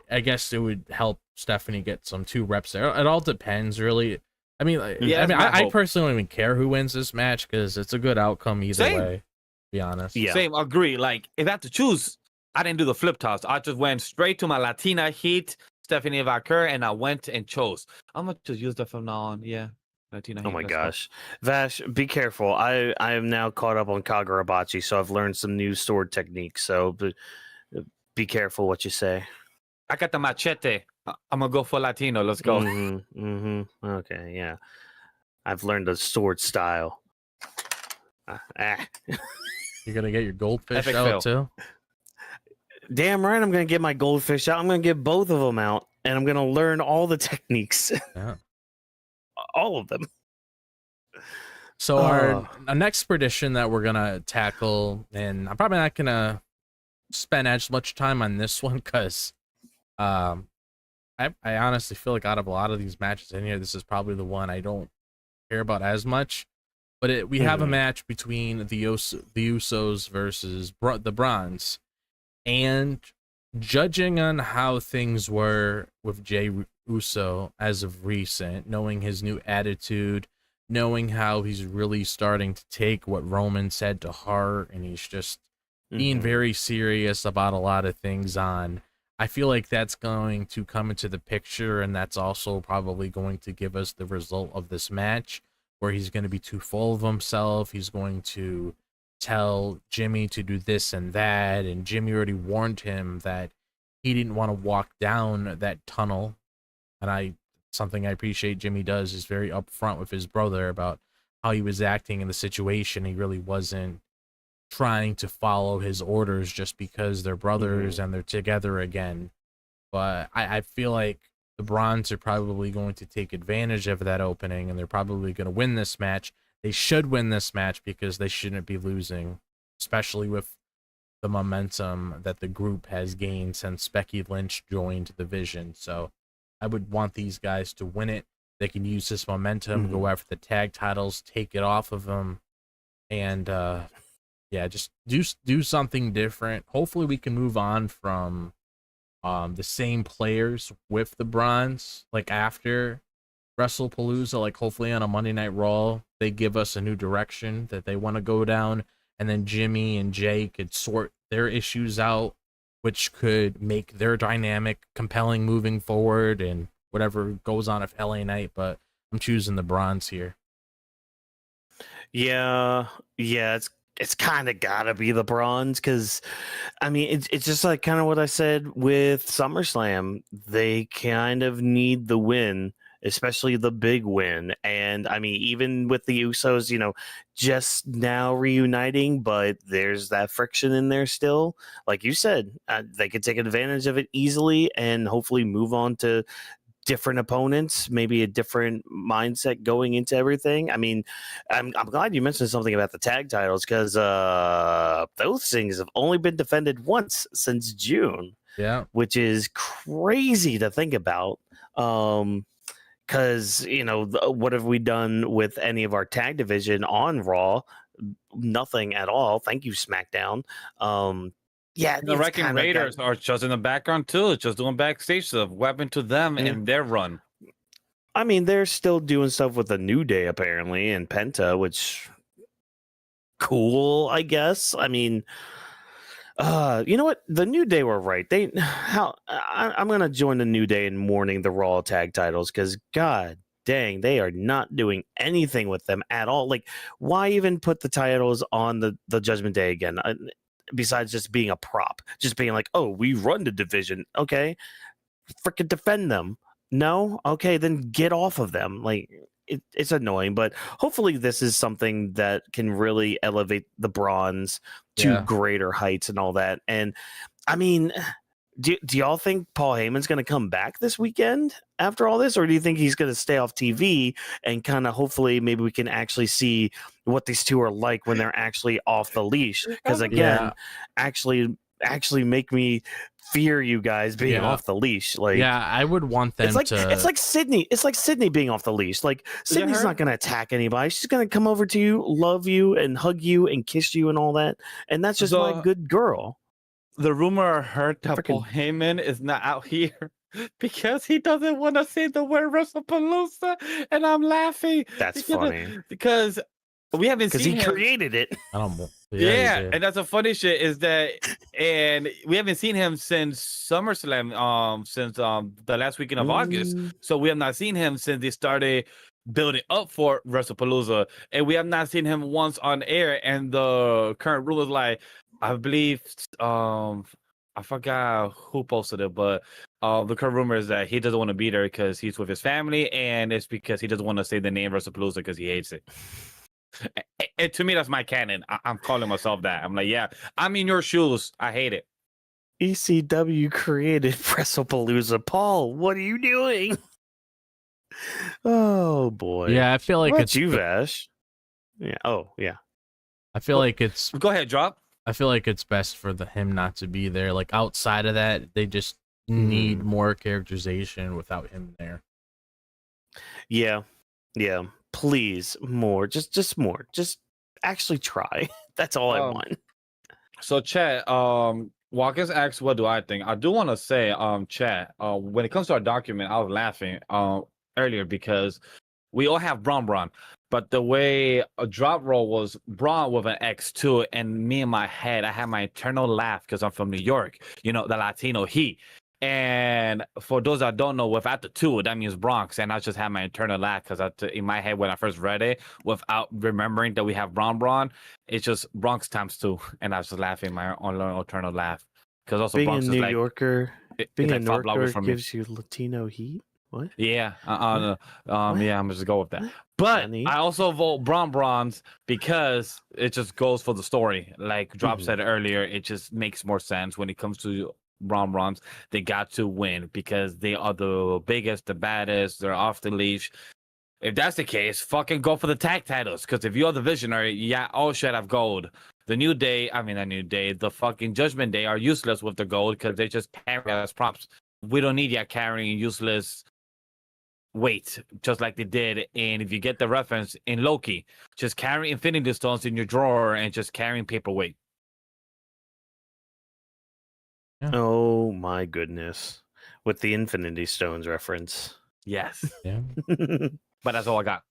B: I guess it would help Stephanie get some 2 reps there. It all depends, really. I mean, I personally don't even care who wins this match because it's a good outcome either way. To be honest,
C: same. Agree. Like, if I have to choose, I didn't do the flip toss. I just went straight to my Latina Heat, Stephanie Vaquer, and I went and chose. I'm gonna just use that from now on. Yeah, Latina Heat.
D: Oh my gosh, Vash, be careful. I am now caught up on Kagurabachi, so I've learned some new sword techniques. So be careful what you say.
C: I got the machete. I'm gonna go for Latino. Let's go.
D: Okay, yeah. I've learned the sword style.
B: You're gonna get your goldfish
C: Epic
B: out too.
D: Damn right, I'm gonna get my goldfish out. I'm gonna get both of them out, and I'm gonna learn all the techniques.
B: Yeah.
D: All of them.
B: So our next prediction that we're gonna tackle, and I'm probably not gonna spend as much time on this one because I honestly feel like out of a lot of these matches in here, this is probably the one I don't care about as much. But we have a match between the Usos versus the Brons, and judging on how things were with Jey Uso as of recent, knowing his new attitude, knowing how he's really starting to take what Roman said to heart, and he's just being very serious about a lot of things I feel like that's going to come into the picture, and that's also probably going to give us the result of this match, where he's going to be too full of himself. He's going to tell Jimmy to do this and that, and Jimmy already warned him that he didn't want to walk down that tunnel. And something I appreciate Jimmy does is very upfront with his brother about how he was acting in the situation. He really wasn't trying to follow his orders just because they're brothers and they're together again. But I feel like the Brons are probably going to take advantage of that opening, and they're probably going to win this match. They should win this match because they shouldn't be losing, especially with the momentum that the group has gained since Becky Lynch joined the division. So I would want these guys to win it. They can use this momentum, go after the tag titles, take it off of them, and just do something different. Hopefully we can move on from the same players with the Brons, like after WrestlePalooza, like hopefully on a Monday Night Raw, they give us a new direction that they want to go down, and then Jimmy and Jay could sort their issues out, which could make their dynamic compelling moving forward and whatever goes on at LA Knight. But I'm choosing the Brons here.
D: Yeah, it's kind of gotta be the Brons because, I mean, it's just like kind of what I said with SummerSlam. They kind of need the win, especially the big win. And I mean, even with the Usos, just now reuniting, but there's that friction in there still. Like you said, they could take advantage of it easily and hopefully move on to different opponents, maybe a different mindset going into everything. I mean, I'm glad you mentioned something about the tag titles because those things have only been defended once since June.
B: Yeah,
D: which is crazy to think about. Because what have we done with any of our tag division on Raw? Nothing at all. Thank you, SmackDown.
C: The Wrecking Raiders are just in the background too, just doing backstage stuff. Weapon to them and their run.
D: I mean, they're still doing stuff with the New Day apparently and Penta, which cool, I guess. I mean, you know what? The New Day were right. I'm gonna join the New Day in mourning the Raw tag titles because God dang, they are not doing anything with them at all. Like, why even put the titles on the Judgment Day again? Besides just being a prop, just being like, oh, we run the division. Okay, freaking defend them. No, okay, then get off of them. Like, it's annoying, but hopefully this is something that can really elevate the Brons to greater heights and all that. And I mean, do y'all think Paul Heyman's going to come back this weekend after all this, or do you think he's going to stay off TV and kind of hopefully maybe we can actually see what these two are like when they're actually off the leash? Because again, actually make me fear you guys being off the leash. Like,
B: I would want them
D: it's like Sydney. It's like Sydney being off the leash. Like, Sydney's not going to attack anybody. She's going to come over to you, love you, and hug you and kiss you and all that. And that's just my good girl.
C: The rumor I heard that Paul Heyman is not out here because he doesn't want to say the word WrestlePalooza, and I'm laughing.
D: That's funny
C: because we haven't seen him.
D: Because he created it.
B: I don't know.
C: And that's the funny shit is that, and we haven't seen him since SummerSlam, since the last weekend of August. So we have not seen him since they started building up for WrestlePalooza, and we have not seen him once on air. And the current rule is like, I believe, I forgot who posted it, but the current rumor is that he doesn't want to be there because he's with his family, and it's because he doesn't want to say the name WrestlePalooza because he hates it. And to me, that's my canon. I'm calling myself that. I'm like, yeah, I'm in your shoes. I hate it.
D: ECW created WrestlePalooza. Paul, what are you doing? Oh boy.
B: Yeah, I feel like it's
D: you, Vash. Yeah. Oh yeah.
B: I feel like it's.
C: Go ahead, drop.
B: I feel like it's best for him not to be there. Like, outside of that, they just need more characterization without him there.
D: Yeah. Please, more. Just more. Just actually try. That's all I want.
C: So, chat. Whawkins asks, "What do I think?" I do want to say, chat. When it comes to our document, I was laughing earlier because we all have Bron, but the way a drop roll was Bron with an X too, and me in my head, I had my eternal laugh because I'm from New York. The Latino he. And for those that don't know, without the two, that means Bronx. And I just had my internal laugh because in my head when I first read it, without remembering that we have Bron, it's just Bronx times two. And I was just laughing my own internal laugh. Because also
D: being
C: Bronx
D: a New Yorker, being a New Yorker gives you Latino heat. What?
C: Yeah. Yeah, I'm just go with that. But I also vote Brons because it just goes for the story. Like Drop said earlier, it just makes more sense when it comes to rom-roms, they got to win because they are the biggest, the baddest, they're off the leash. If that's the case, fucking go for the tag titles. Because if you're the visionary, yeah, all should have gold. The New Day, the fucking Judgment Day are useless with the gold because they just carry as props. We don't need you carrying useless weight, just like they did. And if you get the reference in Loki, just carry Infinity Stones in your drawer and just carrying paperweight.
B: Yeah.
D: Oh my goodness. With the Infinity Stones reference.
C: Yes.
B: Yeah.
C: But that's all I got.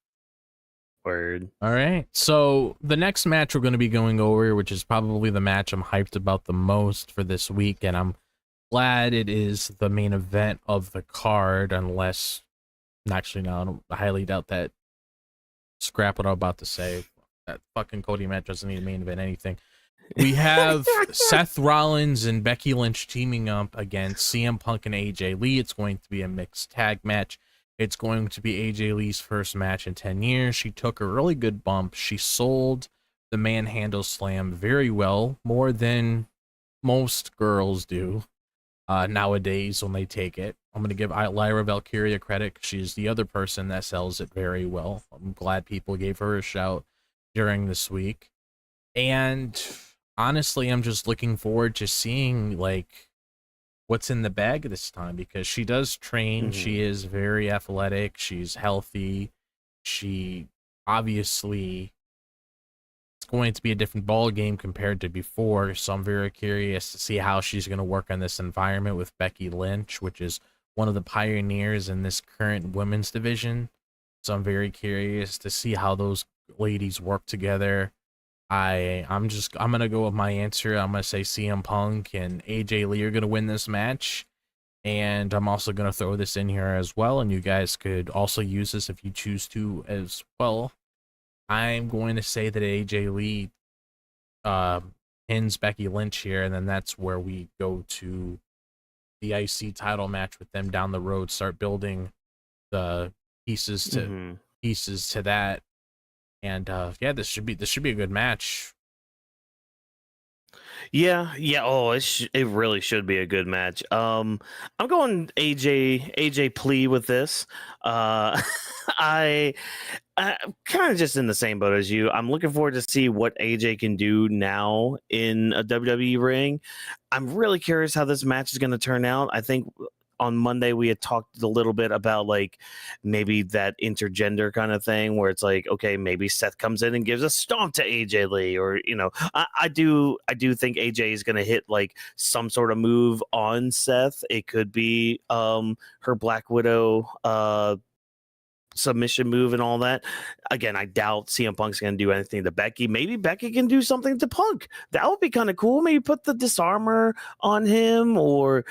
D: Word.
B: All right. So the next match we're going to be going over, which is probably the match I'm hyped about the most for this week, and I'm glad it is the main event of the card, unless actually no, I highly doubt that. Scrap what I'm about to say. That fucking Cody match doesn't need a main event anything. We have Seth Rollins and Becky Lynch teaming up against CM Punk and AJ Lee. It's going to be a mixed tag match. It's going to be AJ Lee's first match in 10 years. She took a really good bump. She sold the manhandle slam very well, more than most girls do nowadays when they take it. I'm going to give Lyra Valkyria credit. She's the other person that sells it very well. I'm glad people gave her a shout during this week. And honestly, I'm just looking forward to seeing like what's in the bag this time, because she does train. She is very athletic. She's healthy. She obviously, it's going to be a different ball game compared to before. So I'm very curious to see how she's going to work in this environment with Becky Lynch, which is one of the pioneers in this current women's division. So I'm very curious to see how those ladies work together. I'm gonna go with my answer. I'm gonna say CM Punk and AJ Lee are gonna win this match, and I'm also gonna throw this in here as well, and you guys could also use this if you choose to as well. I'm going to say that AJ Lee pins Becky Lynch here, and then that's where we go to the IC title match with them down the road. Start building the pieces to that. And yeah, this should be a good match.
D: Yeah. Oh, it really should be a good match. I'm going AJ Plea with this. I'm kind of just in the same boat as you. I'm looking forward to see what AJ can do now in a WWE ring. I'm really curious how this match is going to turn out. I think on Monday we had talked a little bit about like maybe that intergender kind of thing where it's like, okay, maybe Seth comes in and gives a stomp to AJ Lee, or I do think AJ is going to hit like some sort of move on Seth. It could be her Black Widow submission move and all that. Again, I doubt CM Punk's going to do anything to Becky. Maybe Becky can do something to Punk. That would be kind of cool. Maybe put the disarmor on him, or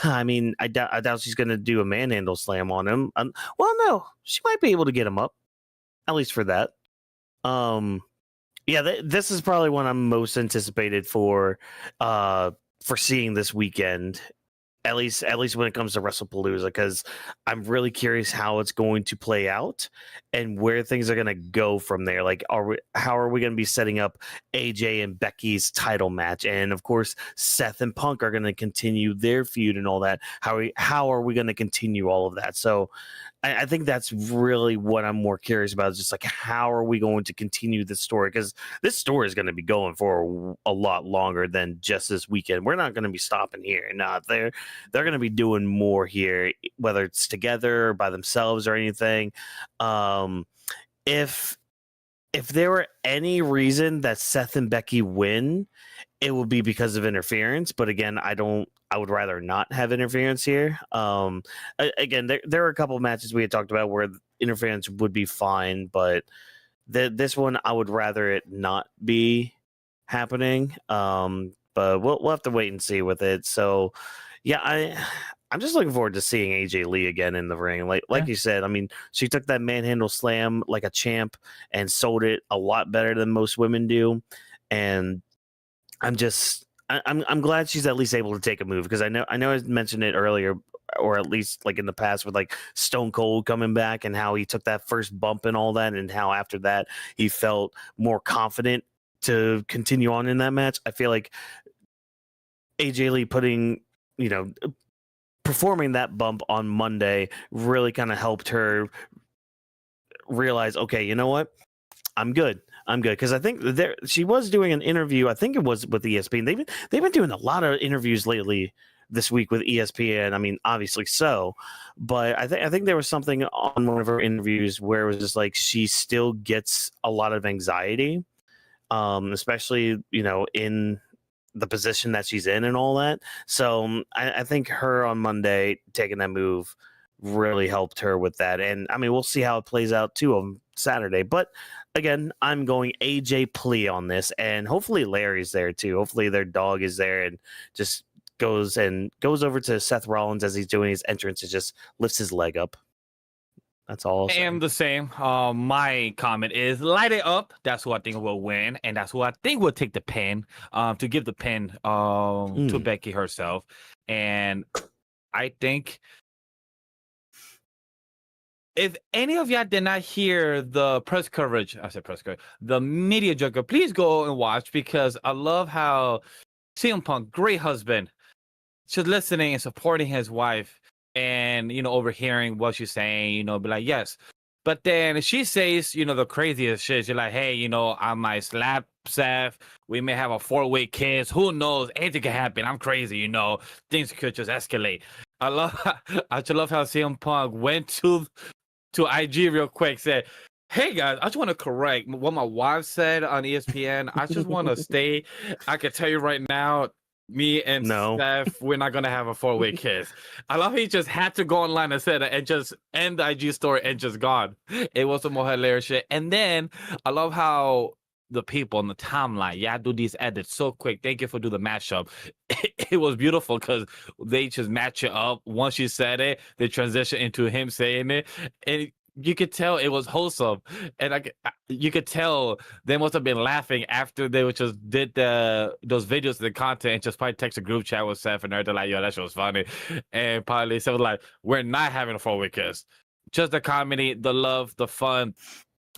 D: I mean, I doubt she's going to do a manhandle slam on him. Well, no, she might be able to get him up, at least for that. Yeah, this is probably one I'm most anticipated for seeing this weekend. At least when it comes to WrestlePalooza, because I'm really curious how it's going to play out and where things are going to go from there. Like, how are we going to be setting up AJ and Becky's title match? And of course, Seth and Punk are going to continue their feud and all that. How are we going to continue all of that? So I think that's really what I'm more curious about, is just like, how are we going to continue this story? Because this story is going to be going for a lot longer than just this weekend. We're not going to be stopping here. No, they're going to be doing more here, whether it's together or by themselves or anything. If there were any reason that Seth and Becky win, it would be because of interference. But again, I would rather not have interference here. Again, there are a couple of matches we had talked about where interference would be fine, but this one I would rather it not be happening. But we'll have to wait and see with it. So yeah, I'm just looking forward to seeing AJ Lee again in the ring. Like you said, I mean, she took that manhandle slam like a champ and sold it a lot better than most women do. And I'm glad she's at least able to take a move, because I know I mentioned it earlier, or at least like in the past, with like Stone Cold coming back and how he took that first bump and all that, and how after that he felt more confident to continue on in that match. I feel like AJ Lee putting performing that bump on Monday really kind of helped her realize, okay, you know what? I'm good. Because I think she was doing an interview. I think it was with ESPN. They've been doing a lot of interviews lately this week with ESPN. I mean, obviously so, but I think there was something on one of her interviews where it was just like she still gets a lot of anxiety, especially in the position that she's in and all that. So I think her on Monday taking that move really helped her with that. And I mean, we'll see how it plays out too on Saturday. But again, I'm going AJ Plea on this, and hopefully Larry's there too. Hopefully their dog is there and just goes over to Seth Rollins as he's doing his entrance and just lifts his leg up. That's all.
C: I am the same. My comment is light it up. That's who I think will win, and that's who I think will take the pin. To give the pin to Becky herself, and I think if any of y'all did not hear the press coverage, the media junket, please go and watch, because I love how CM Punk, great husband, just listening and supporting his wife. And, overhearing what she's saying, be like, yes. But then she says, the craziest shit. She's like, hey, I might slap Seth. We may have a 4-way kiss. Who knows? Anything can happen. I'm crazy, Things could just escalate. I just love how CM Punk went to IG real quick, said, hey, guys, I just want to correct what my wife said on ESPN. I just want to stay. I can tell you right now, me and Seth, we're not gonna have a 4-way kiss. I love he just had to go online and said it and just end the IG story and just gone. It was some more hilarious shit. And then I love how the people on the timeline, do these edits so quick. Thank you for doing the mashup. It was beautiful because they just match it up. Once you said it, they transition into him saying it, and you could tell it was wholesome, and you could tell they must have been laughing after they just did those videos, the content, and just probably text a group chat with Seth and they're like, yo, that shit was funny. And probably Seth was like, we're not having a 4-way kiss. Just the comedy, the love, the fun.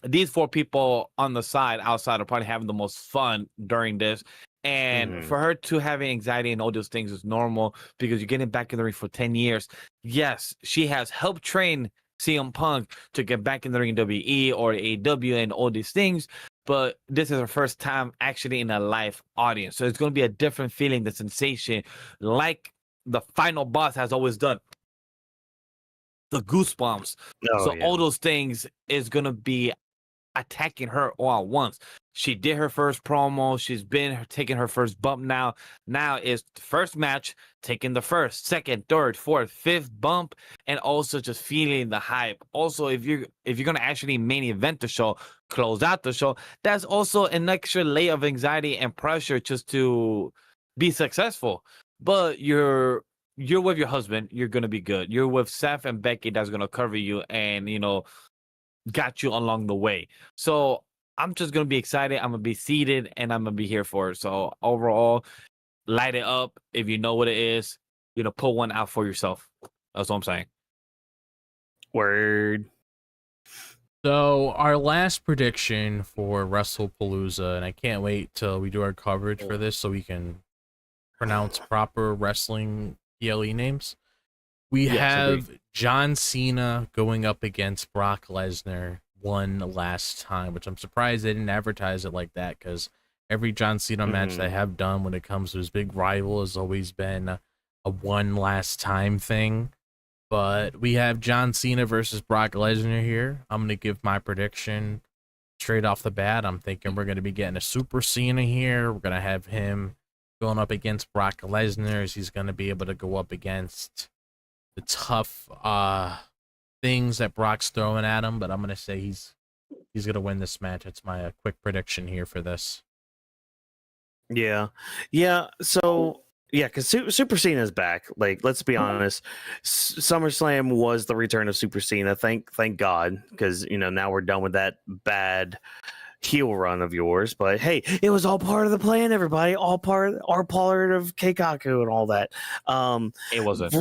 C: These 4 people on the side, outside, are probably having the most fun during this. And for her to have anxiety and all those things is normal, because you're getting back in the ring for 10 years. Yes, she has helped train CM Punk to get back in the ring in WWE or AEW and all these things, but this is her first time actually in a live audience, so it's going to be a different feeling, the sensation, like the final boss has always done, the goosebumps. All those things is going to be attacking her all at once. She did her first promo. She's been taking her first bump now. Now is the first match, taking the first, second, third, fourth, fifth bump, and also just feeling the hype. Also, if you're gonna actually main event the show, close out the show, that's also an extra layer of anxiety and pressure just to be successful. But you're with your husband, you're gonna be good. You're with Seth and Becky, that's gonna cover you and got you along the way. So I'm just gonna be excited. I'm gonna be seated and I'm gonna be here for it. So overall, light it up. If you know what it is, pull one out for yourself. That's what I'm saying.
D: Word.
B: So our last prediction for WrestlePalooza, and I can't wait till we do our coverage for this so we can pronounce proper wrestling PLE names. We have John Cena going up against Brock Lesnar one last time, which I'm surprised they didn't advertise it like that, because every John Cena match they have done when it comes to his big rival has always been a one last time thing. But we have John Cena versus Brock Lesnar here. I'm going to give my prediction straight off the bat. I'm thinking we're going to be getting a Super Cena here. We're going to have him going up against Brock Lesnar. He's going to be able to go up against the tough things that Brock's throwing at him, but I'm gonna say he's gonna win this match. It's my quick prediction here for this.
D: So because Super Cena's back. Like, let's be honest, SummerSlam was the return of Super Cena. Thank God, because now we're done with that bad heel run of yours. But hey, it was all part of the plan, everybody. All part of Keikaku and all that.
C: It wasn't.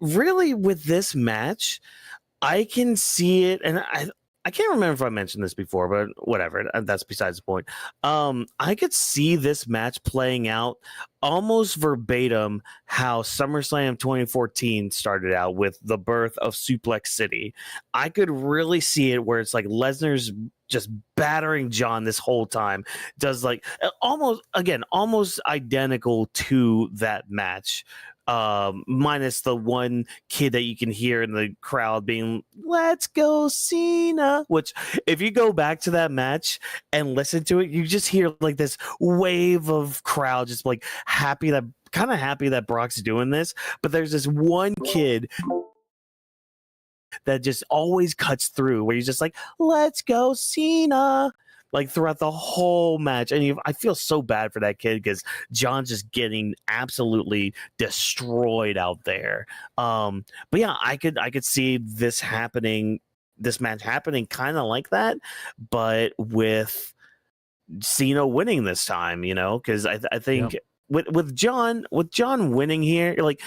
D: Really, with this match, I can see it, and I can't remember if I mentioned this before, but whatever. That's besides the point. I could see this match playing out almost verbatim how SummerSlam 2014 started out with the birth of Suplex City. I could really see it where it's like Lesnar's just battering John this whole time, does like almost identical to that match. Minus the one kid that you can hear in the crowd being, "Let's go Cena," which if you go back to that match and listen to it, you just hear like this wave of crowd just like happy that Brock's doing this. But there's this one kid that just always cuts through where he's just like, "Let's go Cena," like throughout the whole match. And I feel so bad for that kid because John's just getting absolutely destroyed out there. But yeah, I could see this match happening kind of like that, but with Cena winning this time, because I think with John winning here, like,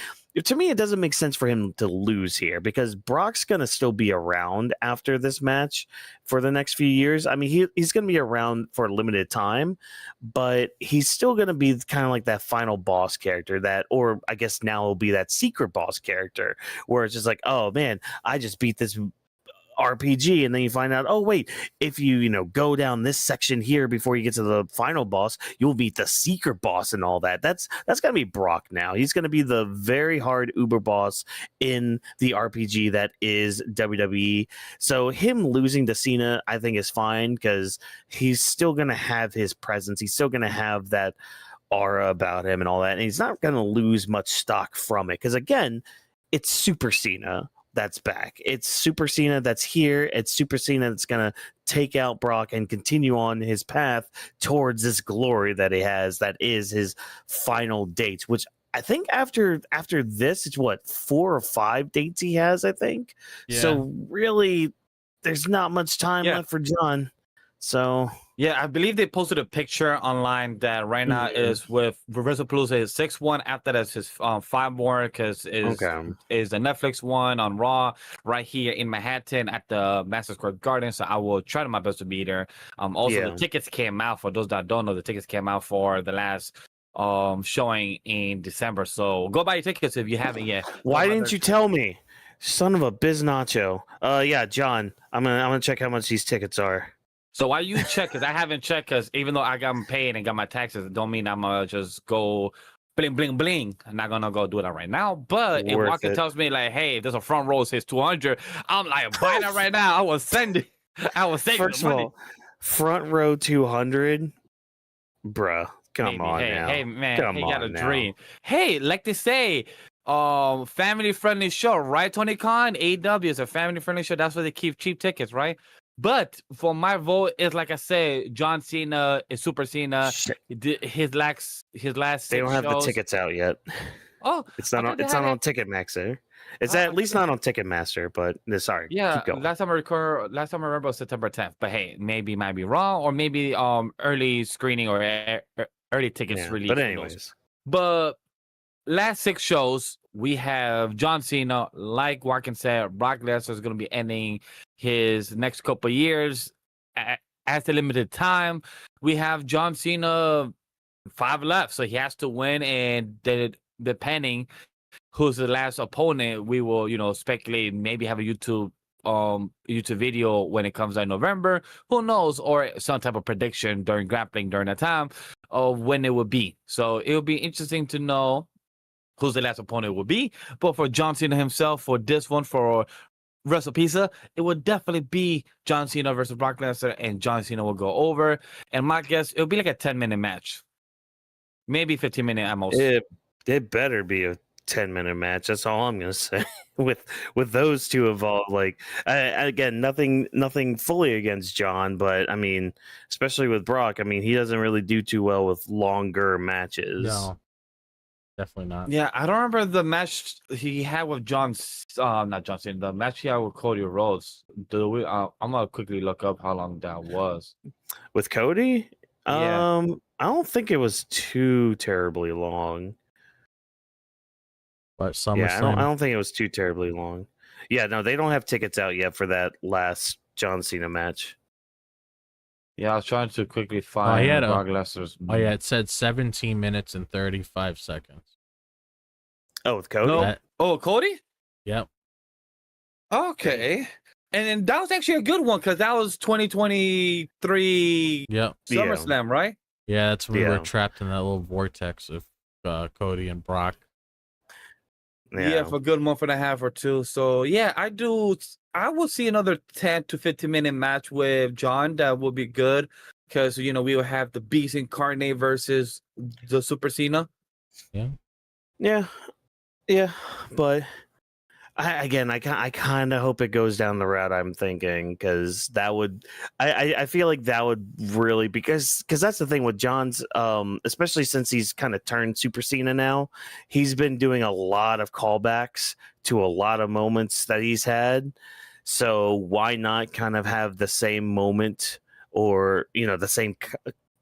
D: to me, it doesn't make sense for him to lose here because Brock's going to still be around after this match for the next few years. I mean, he's going to be around for a limited time, but he's still going to be kind of like that final boss character or I guess now will be that secret boss character where it's just like, oh man, I just beat this RPG, and then you find out, oh wait, if you go down this section here before you get to the final boss, you'll beat the secret boss and all that. That's gonna be Brock now. He's gonna be the very hard uber boss in the RPG that is WWE. So him losing to Cena, I think, is fine because he's still gonna have his presence. He's still gonna have that aura about him and all that, and he's not gonna lose much stock from it because again, it's Super Cena that's back. It's Super Cena that's here. It's Super Cena that's going to take out Brock and continue on his path towards this glory that he has, that is his final dates, which I think after this, it's 4 or 5 dates he has, I think. Yeah. So really, there's not much time left for John. So
C: yeah, I believe they posted a picture online that right now is with WrestlePalooza is 6-1. After that's his 5 more because is the Netflix one on Raw right here in Manhattan at the Madison Square Garden. So I will try my best to be there. Also the tickets came out, for those that don't know, the tickets came out for the last showing in December. So go buy your tickets if you haven't yet.
D: Why didn't you tell me? Son of a biznacho. Yeah, John, I'm gonna check how much these tickets are.
C: So why you check? Because I haven't checked. Because even though I got paid and got my taxes, it don't mean I'm gonna just go bling bling bling. I'm not gonna go do that right now. But if Walker tells me like, hey, there's a front row says 200, I'm like, buy that right now. I will send it. I will save
D: First
C: the money.
D: Of all, front row 200, bruh. Come on now.
C: Hey man, he got a dream. Hey, like they say, family friendly show, right? Tony Khan, AEW is a family friendly show. That's why they keep cheap tickets, right? But for my vote, is like I said, John Cena is Super Cena. His last
D: they don't have the tickets out yet.
C: Oh,
D: it's not on Ticketmaster. It's at least not on Ticketmaster. But sorry,
C: yeah.
D: Keep going.
C: Last time I remember was September 10th. But hey, maybe might be wrong, or maybe early screening or early tickets release.
D: But anyways,
C: but last 6 shows, we have John Cena, like Whawkins said, Brock Lesnar is going to be ending his next couple of years as a limited time. We have John Cena 5 left, so he has to win, and depending who's the last opponent, we will, speculate, maybe have a YouTube video when it comes out in November. Who knows? Or some type of prediction during Grappling during that time of when it would be. So it will be interesting to know who's the last opponent will be. But for John Cena himself, for this one, for WrestlePalooza, it would definitely be John Cena versus Brock Lesnar, and John Cena will go over. And my guess, it'll be like a 10-minute match. Maybe 15-minute at most.
D: It better be a 10-minute match. That's all I'm gonna say. with those two involved, like again, nothing fully against John, but I mean, especially with Brock, I mean, he doesn't really do too well with longer matches.
B: No, definitely not.
C: Yeah, I don't remember the match he had with not John Cena. The match he had with Cody Rhodes. I'm gonna quickly look up how long that was.
D: With Cody?
C: Yeah.
D: I don't think it was too terribly long.
B: But
D: I don't think it was too terribly long. Yeah, no, they don't have tickets out yet for that last John Cena match.
C: Yeah, I was trying to quickly find
B: he had
C: Brock Lesnar's.
B: Oh yeah, it said 17 minutes and 35 seconds.
D: Oh, with Cody.
C: No.
B: That-
C: Oh, Cody?
B: Yep.
C: Okay. And then that was actually a good one because that was 2023
B: Yep.
C: SummerSlam, right?
B: Yeah, that's when we were
D: Yeah.
B: trapped in that little vortex of Cody and Brock.
C: Yeah, for a good month and a half or two. So yeah, I will see another 10 to 15-minute match with John. That would be good because we will have the Beast Incarnate versus the Super Cena.
D: Yeah, but I kind of hope it goes down the route I'm thinking, because that would I feel like that would really, because that's the thing with John's, especially since he's kind of turned Super Cena now. He's been doing a lot of callbacks to a lot of moments that he's had. So why not kind of have the same moment, or the same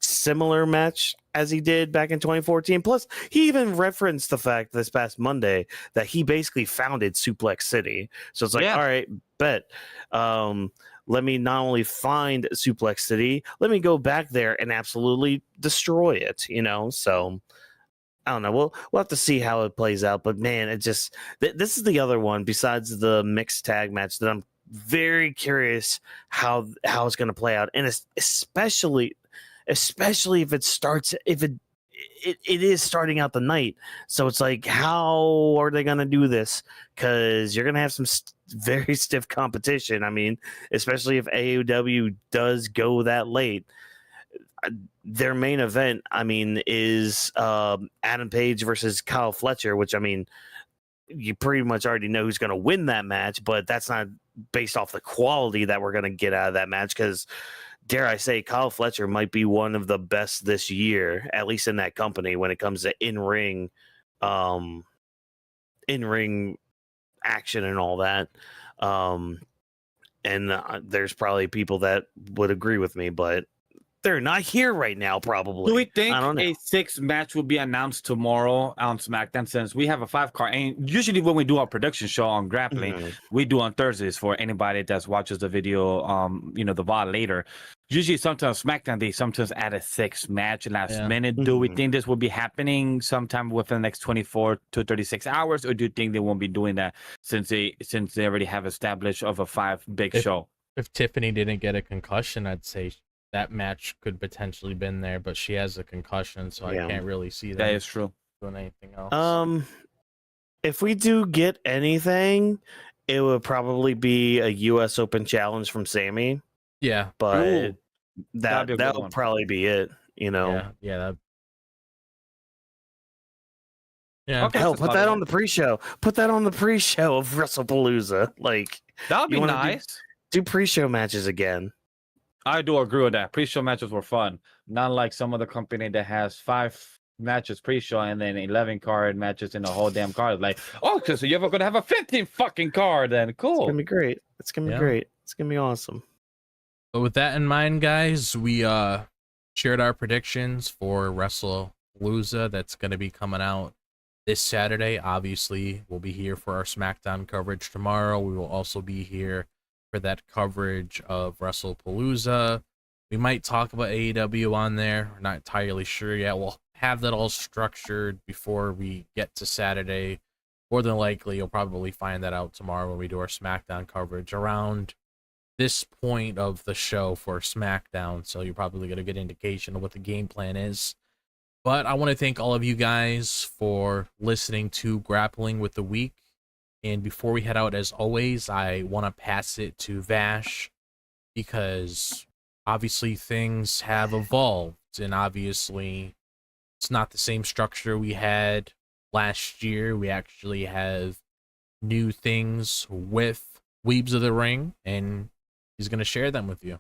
D: similar match as he did back in 2014. Plus, he even referenced the fact this past Monday that he basically founded Suplex City. So it's like, all right, bet. Let me not only find Suplex City, let me go back there and absolutely destroy it. So I don't know. We'll have to see how it plays out. But man, it just this is the other one besides the mixed tag match that I'm very curious how it's going to play out, and especially if it starts, if it is starting out the night. So it's like, how are they going to do this? Because you're going to have some very stiff competition. I mean, especially if AEW does go that late. Their main event, I mean, is Adam Page versus Kyle Fletcher, which, I mean, you pretty much already know who's going to win that match, but that's not based off the quality that we're going to get out of that match, because dare I say, Kyle Fletcher might be one of the best this year, at least in that company, when it comes to in-ring action and all that. There's probably people that would agree with me, but they're not here right now, probably.
C: Do we think
D: I don't know.
C: a 6 match will be announced tomorrow on SmackDown, since we have a 5-card? And usually when we do our production show on Grappling, we do on Thursdays for anybody that watches the video, the VOD later. Usually sometimes SmackDown, they sometimes add a 6 match last minute. Do we think this will be happening sometime within the next 24 to 36 hours? Or do you think they won't be doing that since they already have established of a 5 big show?
B: If Tiffany didn't get a concussion, I'd say that match could potentially been there, but she has a concussion, so I can't really see
C: that is true.
B: Doing anything else.
D: If we do get anything, it would probably be a U.S. Open challenge from Sammy.
B: Yeah,
D: but that will probably be it.
B: Yeah.
D: Okay, hell, put that on the pre-show. Put that on the pre-show of WrestlePalooza. Like,
C: that would be nice.
D: Do pre-show matches again.
C: I do agree with that. Pre-show matches were fun. Not like some other company that has 5 matches pre-show and then 11 card matches in the whole damn card. Like, okay, so you're ever gonna have a 15 fucking card then? Cool.
D: It's gonna be great. It's gonna be great. It's gonna be awesome.
B: But with that in mind, guys, we shared our predictions for WrestlePalooza that's gonna be coming out this Saturday. Obviously, we'll be here for our SmackDown coverage tomorrow. We will also be here for that coverage of WrestlePalooza. We might talk about AEW on there. We're not entirely sure yet. We'll have that all structured before we get to Saturday. More than likely, you'll probably find that out tomorrow when we do our SmackDown coverage around this point of the show for SmackDown. So you're probably going to get an indication of what the game plan is. But I want to thank all of you guys for listening to Grappling with the Week. And before we head out, as always, I want to pass it to Vash, because obviously things have evolved, and obviously it's not the same structure we had last year. We actually have new things with Weebs of the Ring, and he's going to share them with you.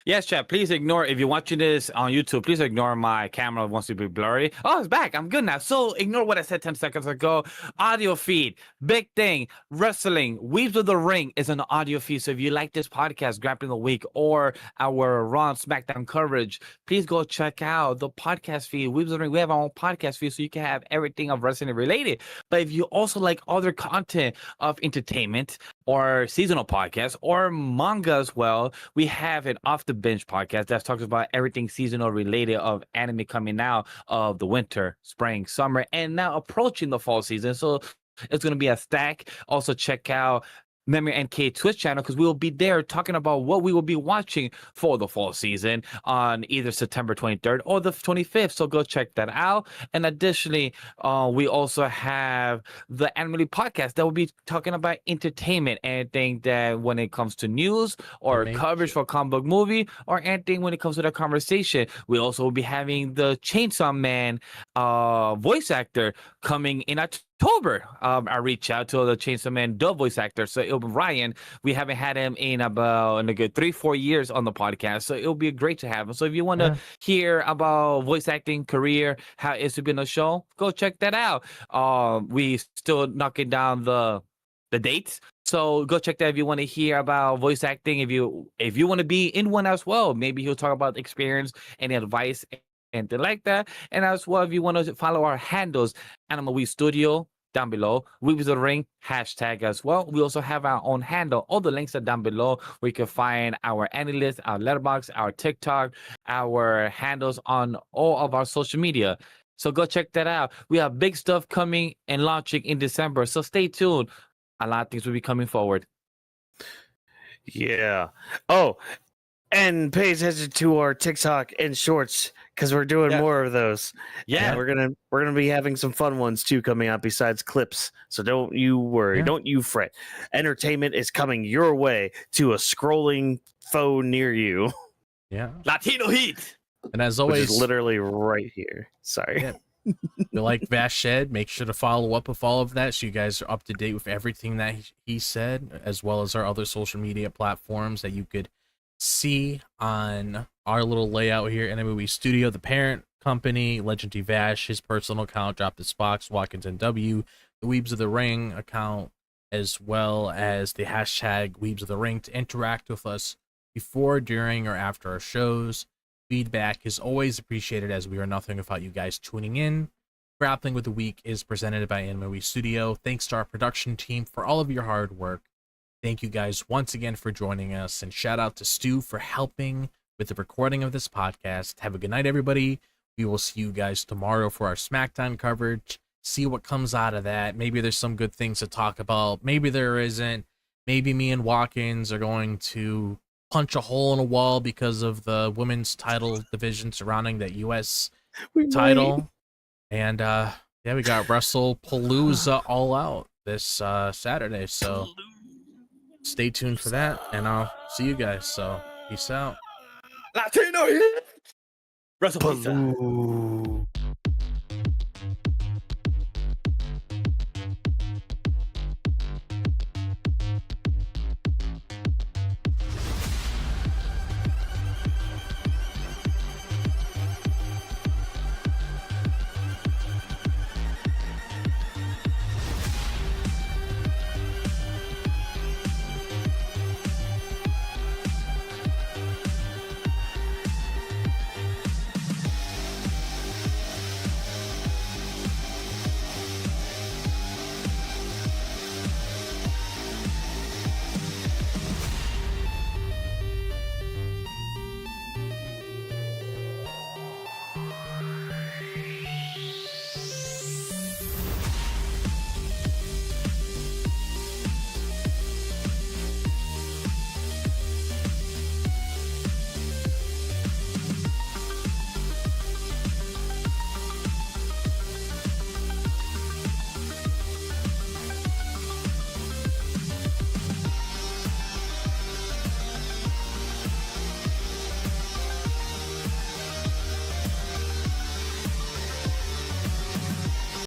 C: Yes, chat. Please ignore if you're watching this on YouTube. Please ignore my camera wants to be blurry. Oh, it's back. I'm good now. So ignore what I said 10 seconds ago. Audio feed, big thing. Wrestling, Weebs of the Ring is an audio feed. So if you like this podcast, Grappling the Week, or our Raw and SmackDown coverage, please go check out the podcast feed. Weebs of the Ring. We have our own podcast feed, so you can have everything of wrestling related. But if you also like other content of entertainment or seasonal podcasts or manga as well, we have an Off the Bench podcast that talks about everything seasonal related of anime coming out of the winter, spring, summer, and now approaching the fall season. So it's going to be a stack. Also check out Memory NK Twitch channel, because we will be there talking about what we will be watching for the fall season on either September 23rd or the 25th. So go check that out. And additionally, we also have the AniMa podcast that will be talking about entertainment, anything that when it comes to news or coverage for comic book movie, or anything when it comes to that conversation. We also will be having the Chainsaw Man voice actor coming in October. I reach out to the Chainsaw Man dub voice actor, so it'll be Ryan. We haven't had him in about a good 3-4 years on the podcast, so it'll be great to have him. So if you want to hear about voice acting career, how it's been a show, go check that out. We still knocking down the dates, so go check that if you want to hear about voice acting. If you want to be in one as well, maybe he'll talk about experience and advice and things like that. And as well, if you want to follow our handles, AniMa W3 Studio down below, Weebs of the Ring hashtag as well. We also have our own handle. All the links are down below where you can find our AniList, our Letterboxd, our TikTok, our handles on all of our social media. So go check that out. We have big stuff coming and launching in December, so stay tuned. A lot of things will be coming forward.
D: Yeah. Oh, and pay attention to our TikTok and shorts, because we're doing more of those.
C: Yeah,
D: and we're gonna be having some fun ones too coming out besides clips. So don't you worry, don't you fret. Entertainment is coming your way to a scrolling phone near you.
B: Yeah,
C: Latino Heat.
B: And as
D: Which
B: always,
D: is literally right here. Sorry.
B: Yeah. Like Vash said, make sure to follow up with all of that so you guys are up to date with everything that he said, as well as our other social media platforms that you could see on our little layout here. AniMa W3 Studio, the parent company, Legendary Vash, his personal account, Drop This Box, Whawkins NW, the Weebs of the Ring account, as well as the hashtag Weebs of the Ring to interact with us before, during, or after our shows. Feedback is always appreciated, as we are nothing without you guys tuning in. Grappling with the Week is presented by AniMa W3 Studio. Thanks to our production team for all of your hard work. Thank you guys once again for joining us, and shout out to Stu for helping with the recording of this podcast. Have a good night, everybody. We will see you guys tomorrow for our SmackDown coverage. See what comes out of that. Maybe there's some good things to talk about. Maybe there isn't. Maybe me and Whawkins are going to punch a hole in a wall because of the women's title division surrounding that U.S. title. And yeah, we got WrestlePalooza All Out this Saturday, so stay tuned for that, and I'll see you guys. So peace out.
C: Latino Heat. WrestlePalooza.